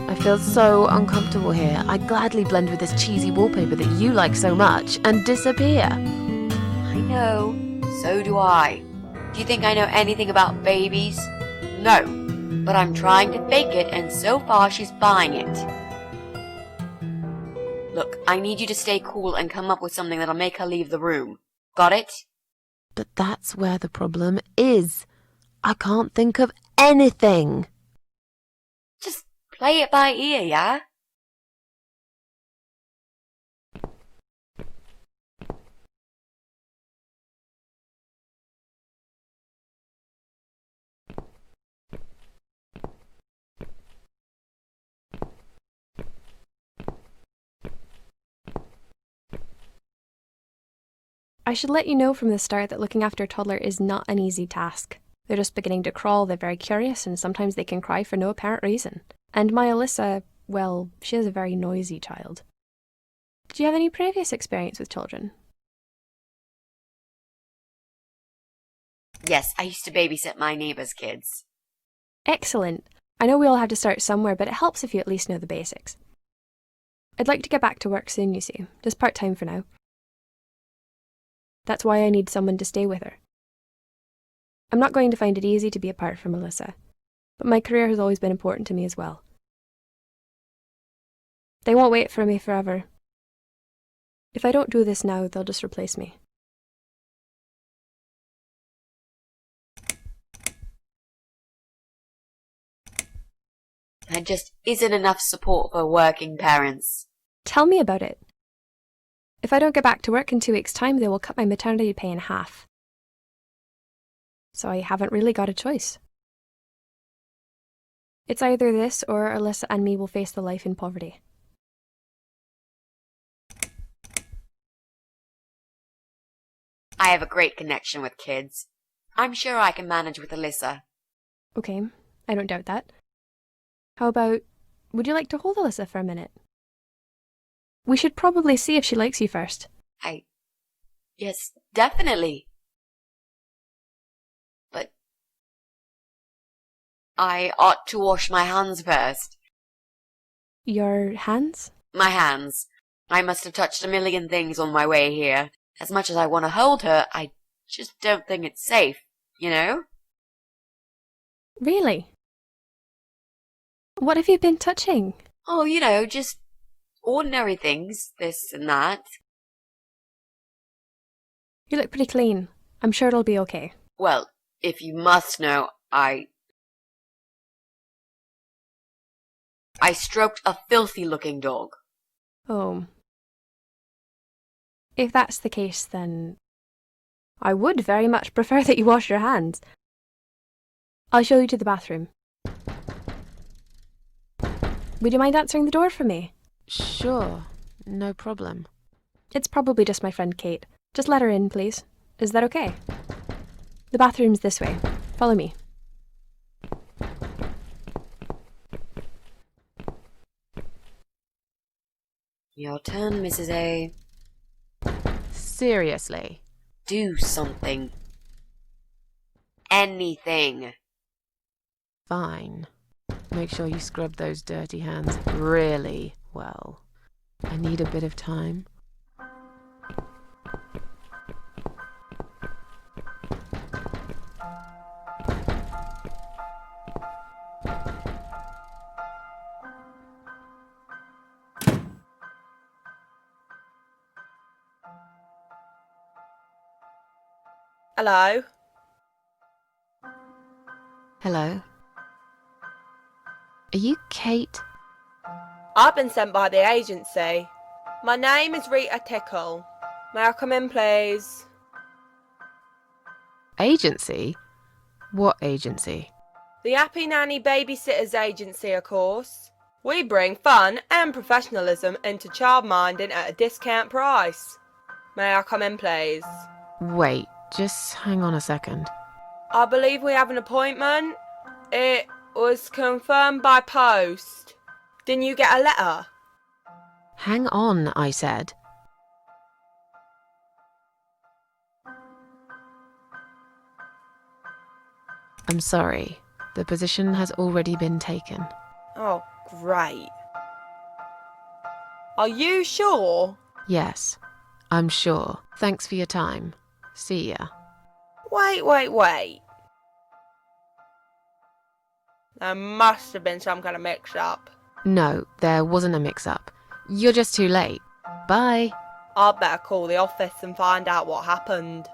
I feel so uncomfortable here. I'd gladly blend with this cheesy wallpaper that you like so much and disappear. I know. So do I. Do you think I know anything about babies? No. But I'm trying to fake it, and so far she's buying it. Look, I need you to stay cool and come up with something that'll make her leave the room. Got it? But that's where the problem is. I can't think of anything. Just play it by ear, yeah? I should let you know from the start that looking after a toddler is not an easy task. They're just beginning to crawl, they're very curious, and sometimes they can cry for no apparent reason. And my Alyssa, well, she is a very noisy child. Did you have any previous experience with children? Yes, I used to babysit my neighbor's kids. Excellent. I know we all have to start somewhere, but it helps if you at least know the basics. I'd like to get back to work soon, you see, just part-time for now. That's why I need someone to stay with her. I'm not going to find it easy to be apart from Alyssa, but my career has always been important to me as well. They won't wait for me forever. If I don't do this now, they'll just replace me. There just isn't enough support for working parents. Tell me about it. If I don't get back to work in 2 weeks' time, they will cut my maternity pay in half. So I haven't really got a choice. It's either this or Alyssa and me will face the life in poverty. I have a great connection with kids. I'm sure I can manage with Alyssa. Okay, I don't doubt that. How about, would you like to hold Alyssa for a minute? We should probably see if she likes you first. Yes, definitely. But I ought to wash my hands first. Your hands? My hands. I must have touched a million things on my way here. As much as I want to hold her, I just don't think it's safe, you know? Really? What have you been touching? Oh, you know, just ordinary things, this and that. You look pretty clean. I'm sure it'll be okay. Well, if you must know, I stroked a filthy-looking dog. Oh. If that's the case, then I would very much prefer that you wash your hands. I'll show you to the bathroom. Would you mind answering the door for me? Sure, no problem. It's probably just my friend Kate. Just let her in, please. Is that okay? The bathroom's this way. Follow me. Your turn, Mrs. A. Seriously. Do something. Anything. Fine. Make sure you scrub those dirty hands really well. I need a bit of time. Hello? Hello? Are you Kate? I've been sent by the agency. My name is Rita Tickle. May I come in, please? Agency? What agency? The Happy Nanny Babysitters Agency, of course. We bring fun and professionalism into childminding at a discount price. May I come in, please? Wait, just hang on a second. I believe we have an appointment. It was confirmed by post. Didn't you get a letter? Hang on, I said. I'm sorry. The position has already been taken. Oh, great. Are you sure? Yes, I'm sure. Thanks for your time. See ya. Wait. There must have been some kind of mix-up. No, there wasn't a mix-up. You're just too late. Bye. I'd better call the office and find out what happened.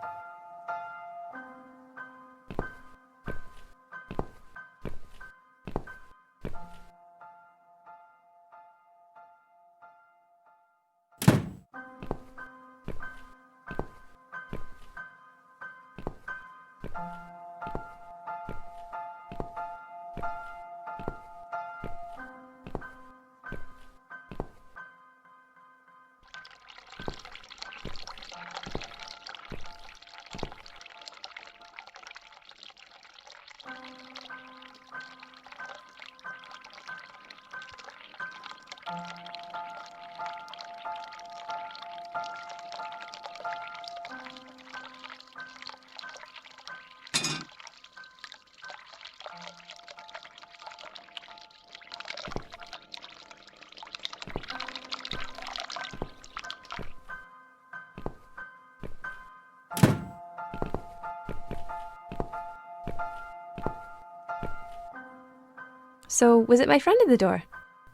So, was it my friend at the door?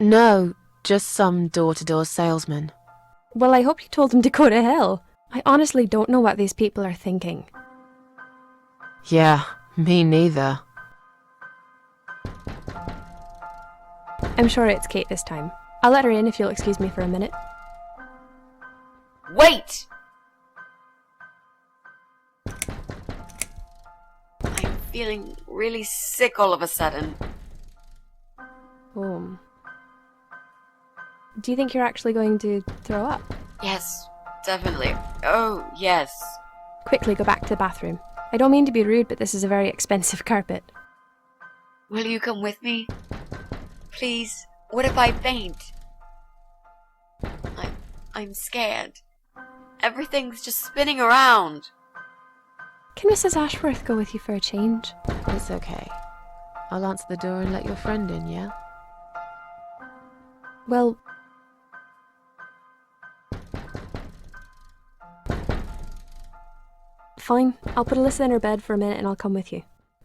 No, just some door-to-door salesman. Well, I hope you told him to go to hell. I honestly don't know what these people are thinking. Yeah, me neither. I'm sure it's Kate this time. I'll let her in if you'll excuse me for a minute. Wait! I'm feeling really sick all of a sudden. Oh. Do you think you're actually going to throw up? Yes, definitely. Oh, yes. Quickly go back to the bathroom. I don't mean to be rude, but this is a very expensive carpet. Will you come with me? Please? What if I faint? I'm scared. Everything's just spinning around. Can Mrs. Ashworth go with you for a change? It's okay. I'll answer the door and let your friend in, yeah? Well... Fine. I'll put Alyssa in her bed for a minute and I'll come with you.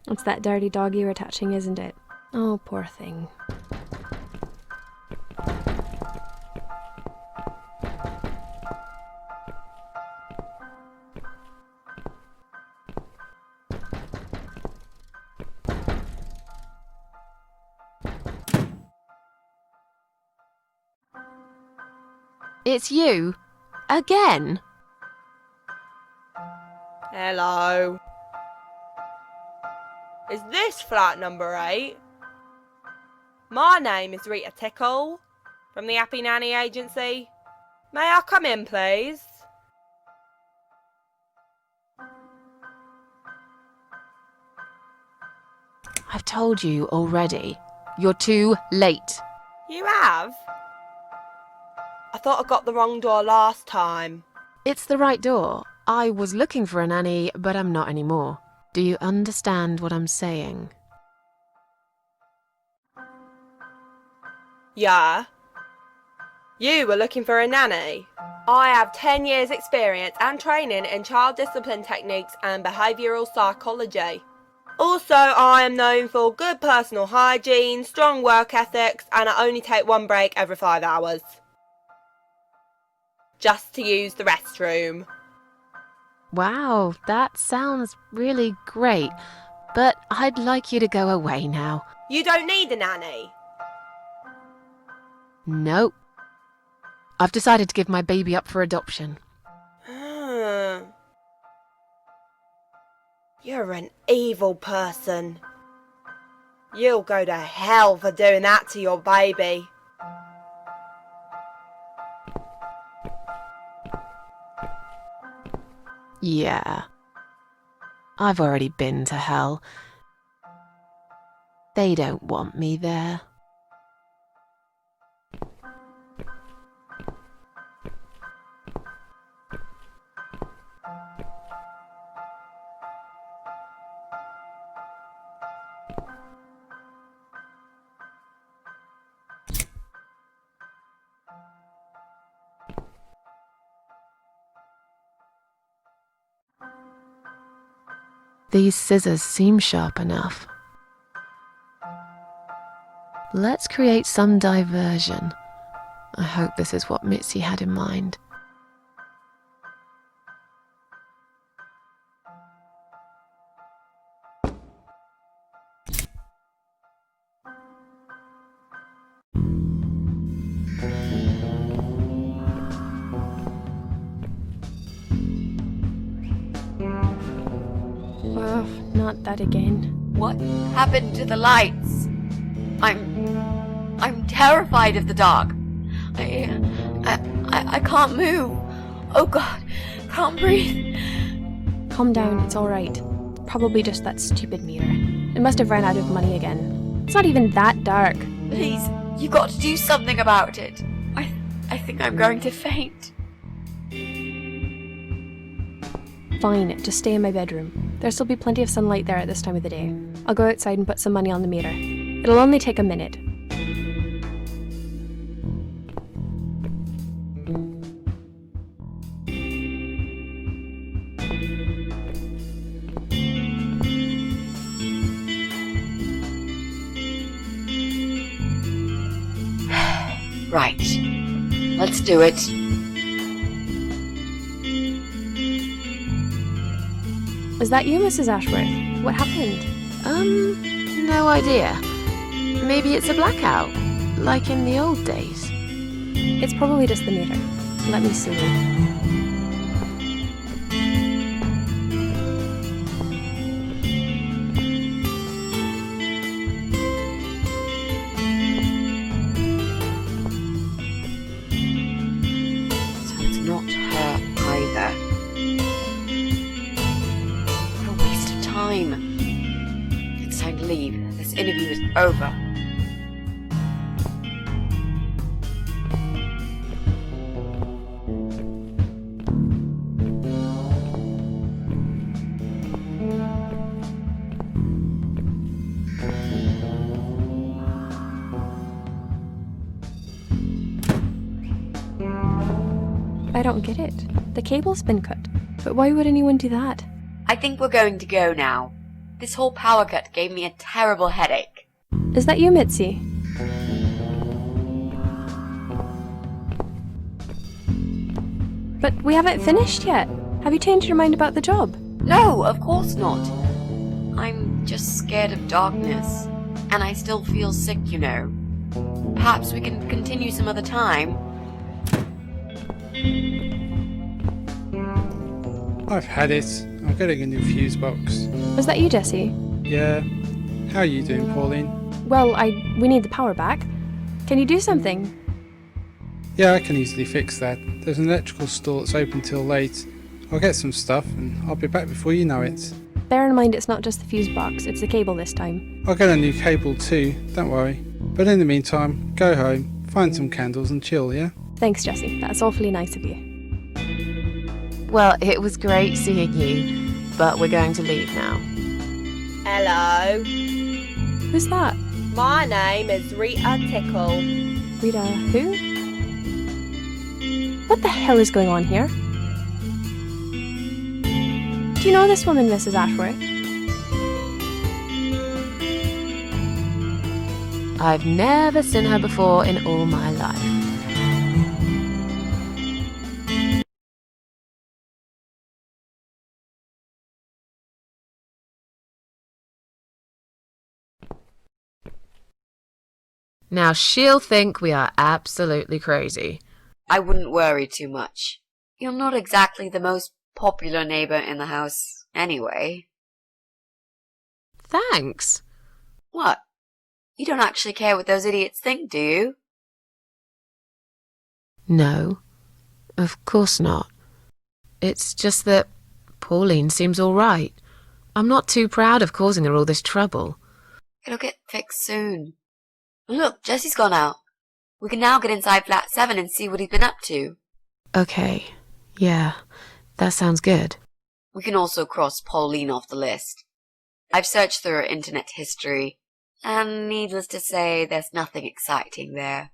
It's that dirty dog you're attaching, isn't it? Oh, poor thing. It's you? Again? Hello. Is this flat number 8? My name is Rita Tickle, from the Happy Nanny Agency. May I come in, please? I've told you already. You're too late. You have? I thought I got the wrong door last time. It's the right door. I was looking for a nanny, but I'm not anymore. Do you understand what I'm saying? Yeah. You were looking for a nanny? I have 10 years experience and training in child discipline techniques and behavioural psychology. Also, I am known for good personal hygiene, strong work ethics, and I only take one break every 5 hours. Just to use the restroom. Wow, that sounds really great, but I'd like you to go away now. You don't need a nanny. Nope. I've decided to give my baby up for adoption. You're an evil person. You'll go to hell for doing that to your baby. Yeah. I've already been to hell. They don't want me there. These scissors seem sharp enough. Let's create some diversion. I hope this is what Mitzi had in mind. Oh, not that again. What happened to the lights? I'm terrified of the dark. I can't move. Oh God, can't breathe. Calm down, it's alright. Probably just that stupid mirror. It must have run out of money again. It's not even that dark. Please, you got to do something about it. I think I'm going to faint. Fine, just stay in my bedroom. There'll still be plenty of sunlight there at this time of the day. I'll go outside and put some money on the meter. It'll only take a minute. Right. Let's do it. Is that you, Mrs. Ashworth? What happened? No idea. Maybe it's a blackout, like in the old days. It's probably just the meter. Let me see. So it's not her either. What a waste of time. It's time to leave. This interview is over. I don't get it. The cable's been cut. But why would anyone do that? I think we're going to go now. This whole power cut gave me a terrible headache. Is that you, Mitzi? But we haven't finished yet. Have you changed your mind about the job? No, of course not. I'm just scared of darkness. And I still feel sick, you know. Perhaps we can continue some other time. I've had it. I'm getting a new fuse box. Was that you, Jesse? Yeah. How are you doing, Pauline? Well, we need the power back. Can you do something? Yeah, I can easily fix that. There's an electrical store that's open till late. I'll get some stuff and I'll be back before you know it. Bear in mind it's not just the fuse box, it's the cable this time. I'll get a new cable too, don't worry. But in the meantime, go home, find some candles and chill, yeah? Thanks, Jesse. That's awfully nice of you. Well, it was great seeing you, but we're going to leave now. Hello. Who's that? My name is Rita Tickle. Rita who? What the hell is going on here? Do you know this woman, Mrs. Ashworth? I've never seen her before in all my life. Now she'll think we are absolutely crazy. I wouldn't worry too much. You're not exactly the most popular neighbor in the house, anyway. Thanks. What? You don't actually care what those idiots think, do you? No, of course not. It's just that Pauline seems all right. I'm not too proud of causing her all this trouble. It'll get fixed soon. Look, Jesse's gone out. We can now get inside flat 7 and see what he's been up to. Okay, yeah, that sounds good. We can also cross Pauline off the list. I've searched through her internet history, and needless to say, there's nothing exciting there.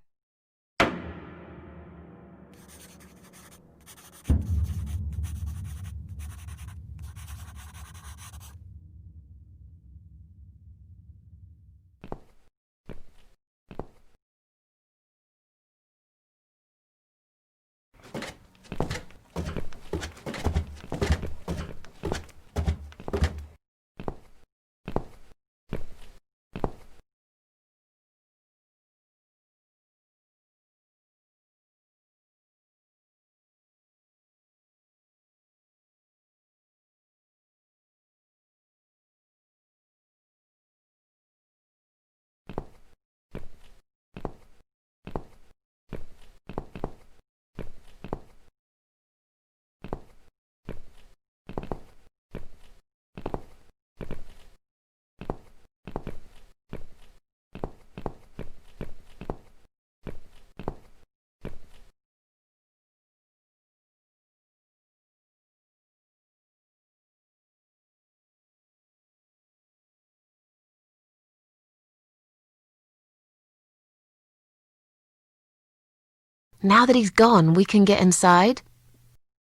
Now that he's gone, we can get inside.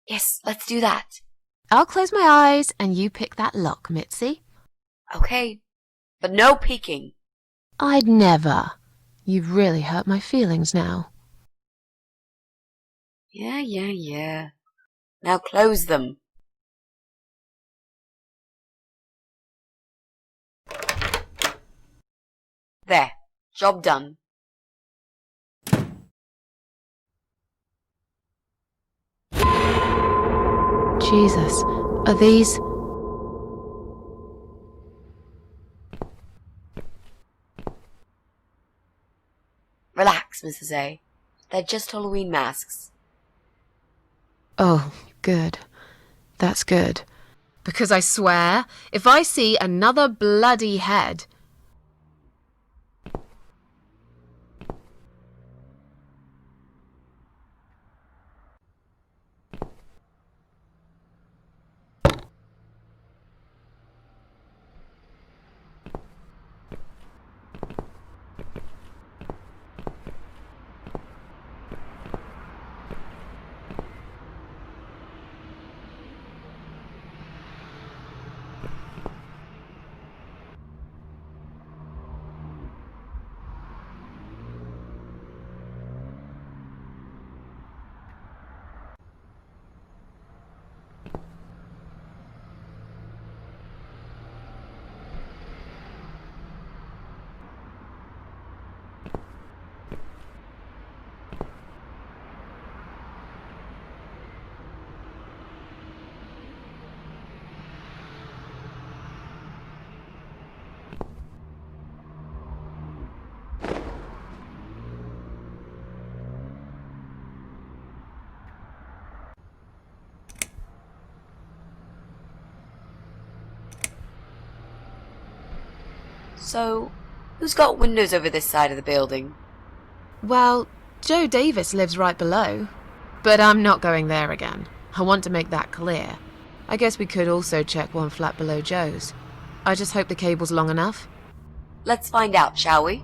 Yes, let's do that. I'll close my eyes and you pick that lock, Mitzi. Okay, but no peeking. I'd never. You've really hurt my feelings now. Yeah. Now close them. There. Job done. Jesus, are these... Relax, Mrs. A. They're just Halloween masks. Oh, good. That's good. Because I swear, if I see another bloody head... So, who's got windows over this side of the building? Well, Joe Davis lives right below. But I'm not going there again. I want to make that clear. I guess we could also check one flat below Joe's. I just hope the cable's long enough. Let's find out, shall we?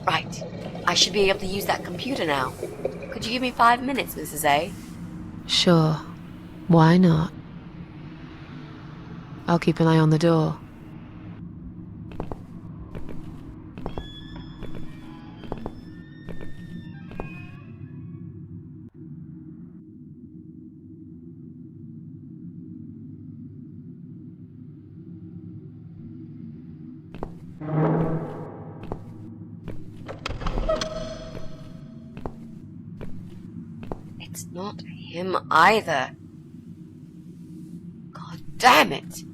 Right. I should be able to use that computer now. Could you give me 5 minutes, Mrs. A? Sure. Why not? I'll keep an eye on the door. It's not him either. God damn it!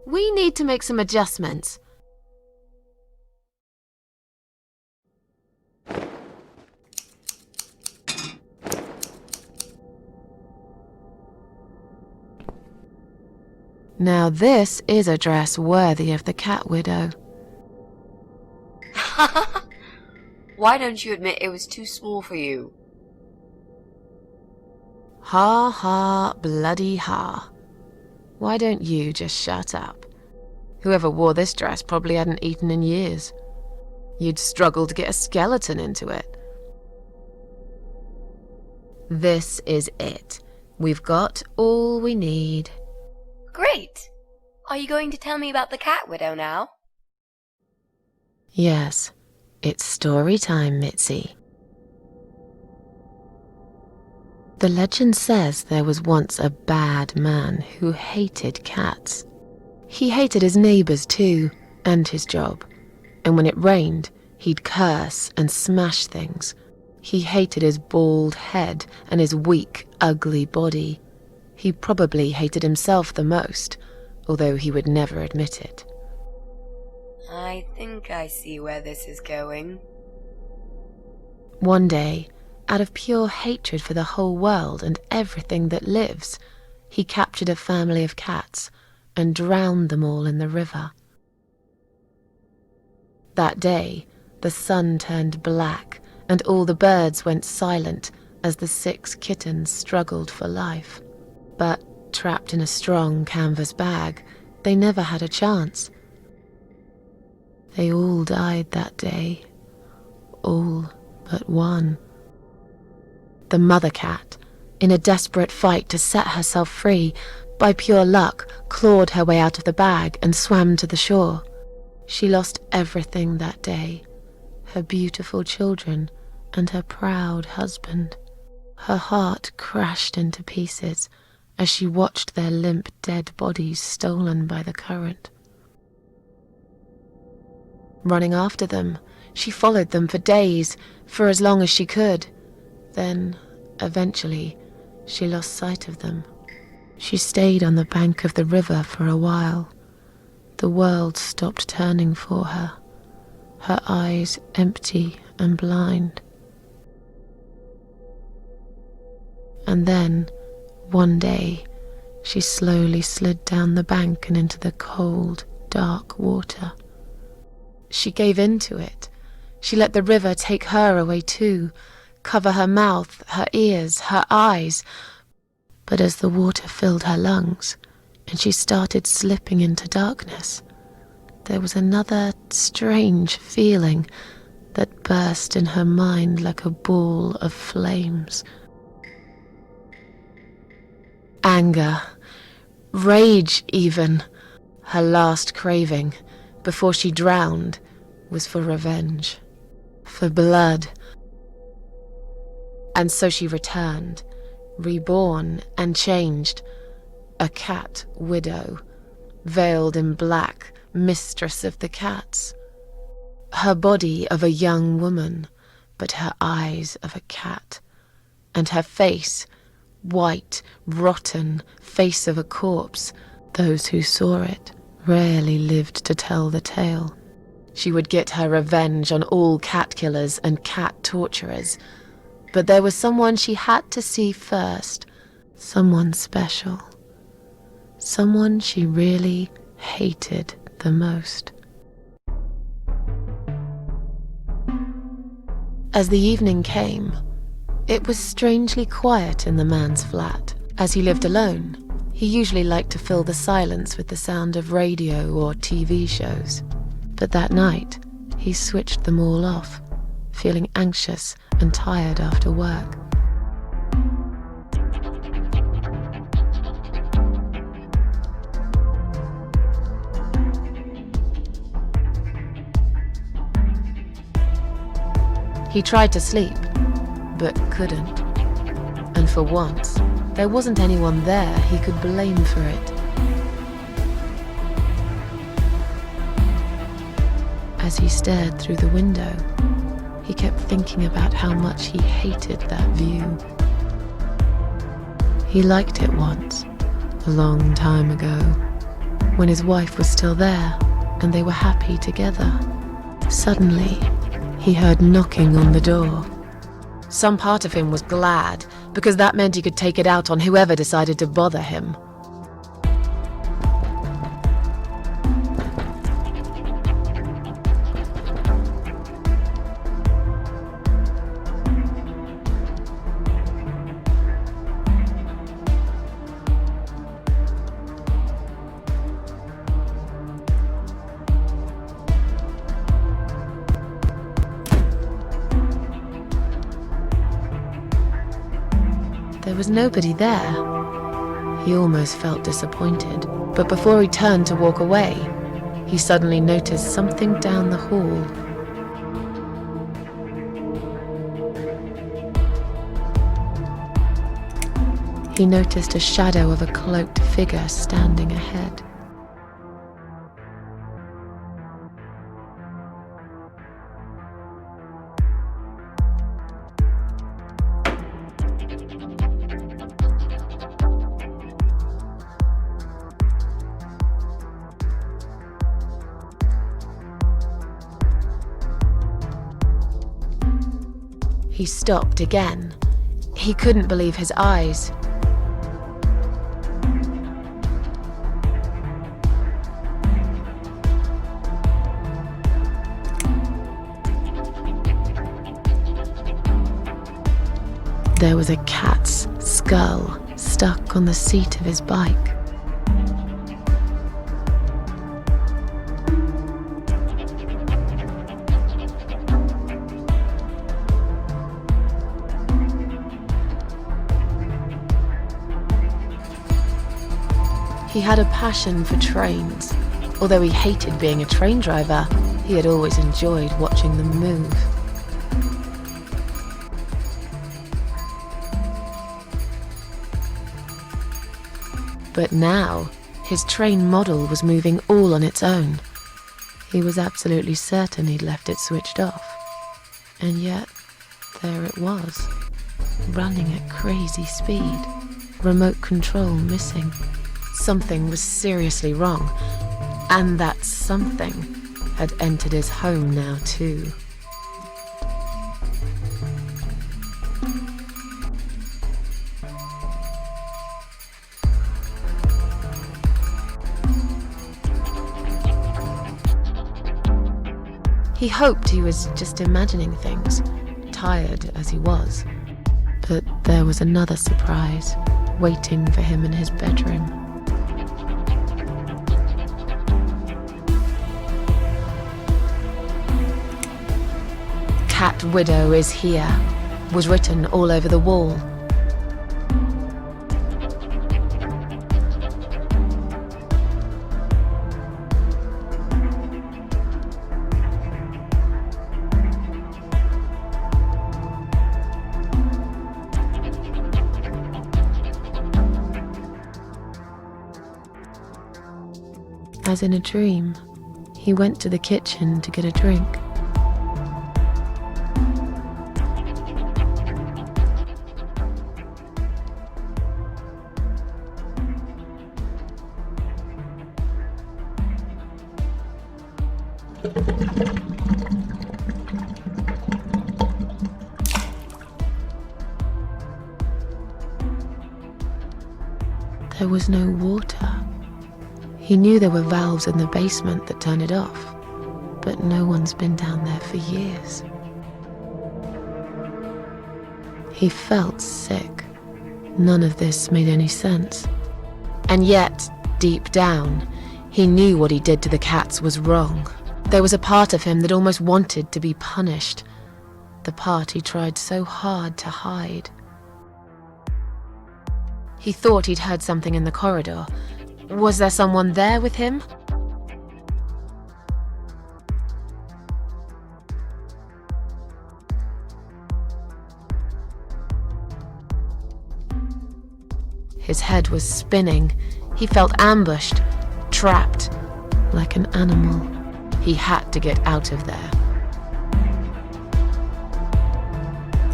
We need to make some adjustments. Now this is a dress worthy of the Cat Widow. Why don't you admit it was too small for you? Ha ha, bloody ha. Why don't you just shut up? Whoever wore this dress probably hadn't eaten in years. You'd struggle to get a skeleton into it. This is it. We've got all we need. Great! Are you going to tell me about the Cat Widow now? Yes, it's story time, Mitzi. The legend says there was once a bad man who hated cats. He hated his neighbors too, and his job. And when it rained, he'd curse and smash things. He hated his bald head and his weak, ugly body. He probably hated himself the most, although he would never admit it. I think I see where this is going. One day, out of pure hatred for the whole world and everything that lives, he captured a family of cats and drowned them all in the river. That day, the sun turned black and all the birds went silent as the 6 kittens struggled for life. But, trapped in a strong canvas bag, they never had a chance. They all died that day. All but one. The mother cat, in a desperate fight to set herself free, by pure luck clawed her way out of the bag and swam to the shore. She lost everything that day, her beautiful children and her proud husband. Her heart crashed into pieces as she watched their limp, dead bodies stolen by the current. Running after them, she followed them for days, for as long as she could. Then, eventually, she lost sight of them. She stayed on the bank of the river for a while. The world stopped turning for her, her eyes empty and blind. And then, one day, she slowly slid down the bank and into the cold, dark water. She gave in to it. She let the river take her away too, cover her mouth, her ears, her eyes. But as the water filled her lungs, and she started slipping into darkness, there was another strange feeling that burst in her mind like a ball of flames. Anger, rage even. Her last craving, before she drowned, was for revenge, for blood. And so she returned, reborn and changed, a cat widow, veiled in black, mistress of the cats. Her body of a young woman, but her eyes of a cat, and her face, white, rotten, face of a corpse. Those who saw it rarely lived to tell the tale. She would get her revenge on all cat killers and cat torturers. But there was someone she had to see first, someone special, someone she really hated the most. As the evening came, it was strangely quiet in the man's flat. As he lived alone, he usually liked to fill the silence with the sound of radio or TV shows. But that night, he switched them all off, feeling anxious and tired after work. He tried to sleep, but couldn't. And for once, there wasn't anyone there he could blame for it. As he stared through the window, he kept thinking about how much he hated that view. He liked it once, a long time ago, when his wife was still there and they were happy together. Suddenly, he heard knocking on the door. Some part of him was glad, because that meant he could take it out on whoever decided to bother him. There was nobody there. He almost felt disappointed, but before he turned to walk away, he suddenly noticed something down the hall. He noticed a shadow of a cloaked figure standing ahead. He stopped again. He couldn't believe his eyes. There was a cat's skull stuck on the seat of his bike. He had a passion for trains, Although he hated being a train driver, he had always enjoyed watching them move. But now, his train model was moving all on its own. He was absolutely certain he'd left it switched off. And yet, there it was, running at crazy speed, remote control missing. Something was seriously wrong, and that something had entered his home now too. He hoped he was just imagining things, tired as he was. But there was another surprise waiting for him in his bedroom. "Cat Widow is here," was written all over the wall. As in a dream, he went to the kitchen to get a drink. There was no water. He knew there were valves in the basement that turned it off, but no one's been down there for years. He felt sick. None of this made any sense. And yet, deep down, he knew what he did to the cats was wrong. There was a part of him that almost wanted to be punished, the part he tried so hard to hide. He thought he'd heard something in the corridor. Was there someone there with him? His head was spinning. He felt ambushed, trapped, like an animal. He had to get out of there.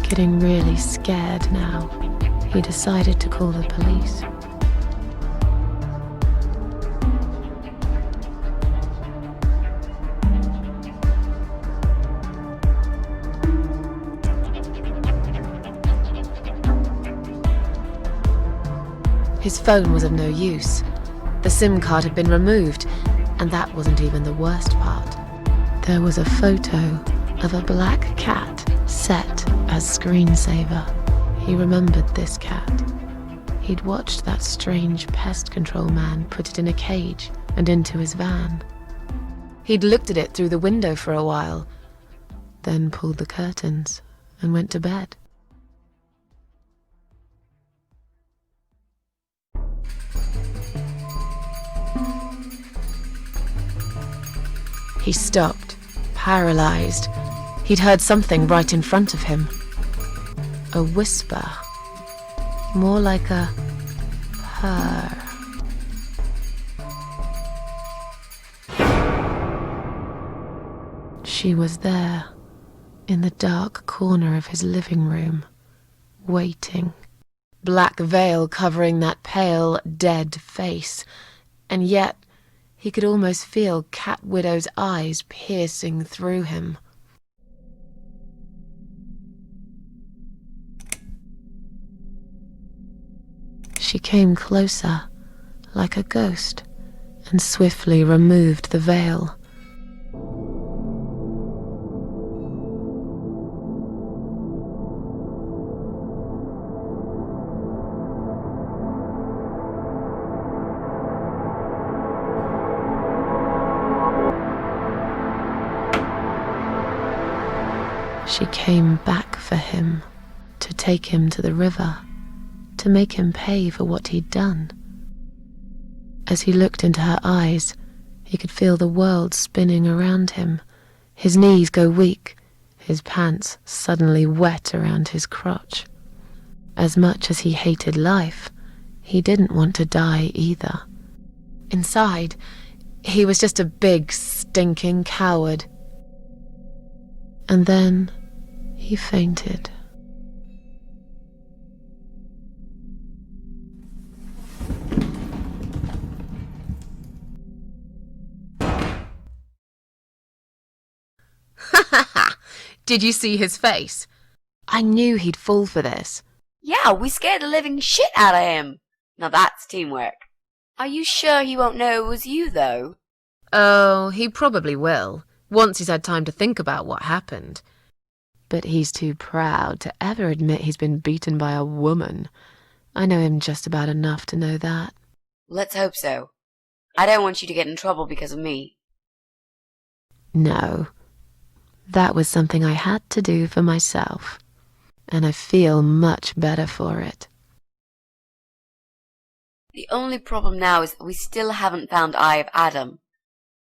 Getting really scared now, he decided to call the police. His phone was of no use. The SIM card had been removed, and that wasn't even the worst part. There was a photo of a black cat set as screensaver. He remembered this cat. He'd watched that strange pest control man put it in a cage and into his van. He'd looked at it through the window for a while, then pulled the curtains and went to bed. He stopped, paralyzed. He'd heard something right in front of him. A whisper. More like a purr. She was there, in the dark corner of his living room, waiting. Black veil covering that pale, dead face, and yet he could almost feel Cat Widow's eyes piercing through him. She came closer, like a ghost, and swiftly removed the veil. She came back for him, to take him to the river, to make him pay for what he'd done. As he looked into her eyes, He could feel the world spinning around him, his knees go weak, his pants suddenly wet around his crotch. As much as he hated life, he didn't want to die either. Inside, he was just a big, stinking coward. And then he fainted. Did you see his face? I knew he'd fall for this. Yeah, we scared the living shit out of him. Now that's teamwork. Are you sure he won't know it was you, though? Oh, he probably will, once he's had time to think about what happened. But he's too proud to ever admit he's been beaten by a woman. I know him just about enough to know that. Let's hope so. I don't want you to get in trouble because of me. No. That was something I had to do for myself. And I feel much better for it. The only problem now is that we still haven't found Eye of Adam.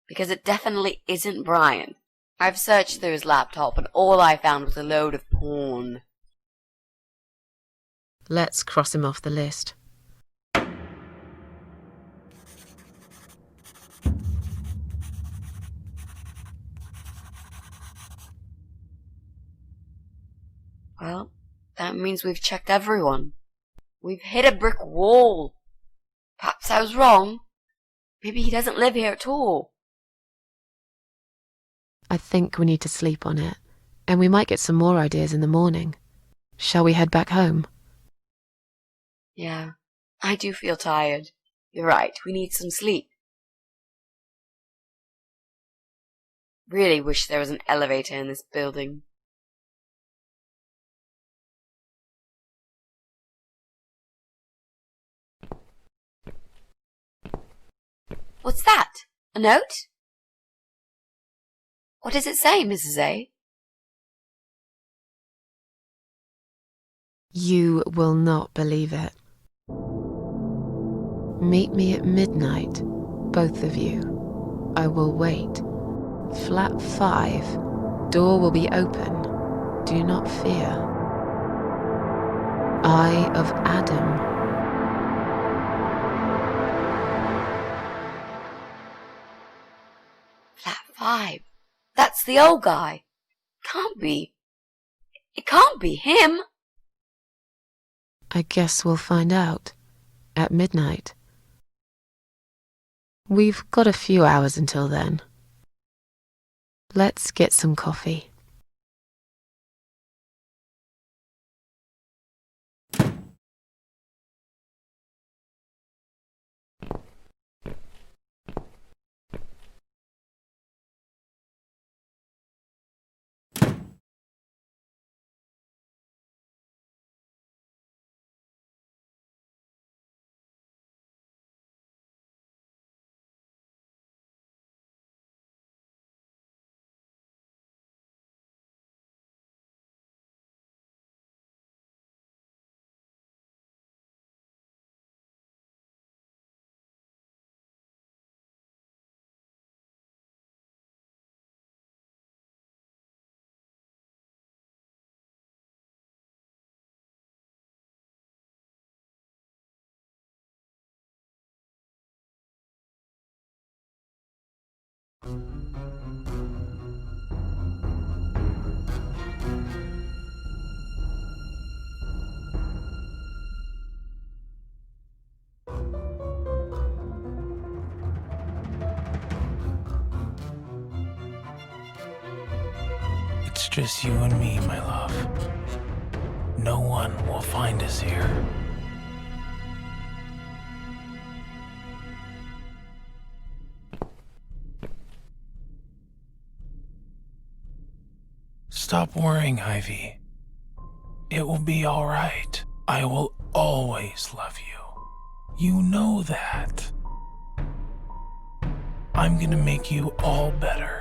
Because it definitely isn't Brian. I've searched through his laptop and all I found was a load of porn. Let's cross him off the list. Well, that means we've checked everyone. We've hit a brick wall. Perhaps I was wrong. Maybe he doesn't live here at all. I think we need to sleep on it, and we might get some more ideas in the morning. Shall we head back home? Yeah, I do feel tired. You're right, we need some sleep. Really wish there was an elevator in this building. What's that? A note? What does it say, Mrs. A? You will not believe it. Meet me at midnight, both of you. I will wait. Flat 5. Door will be open. Do not fear. Eye of Adam. Flat 5. That's the old guy. Can't be. It can't be him. I guess we'll find out. At midnight. We've got a few hours until then. Let's get some coffee. It's just you and me, my love. No one will find us here. Stop worrying, Ivy. It will be all right. I will always love you. You know that. I'm gonna make you all better.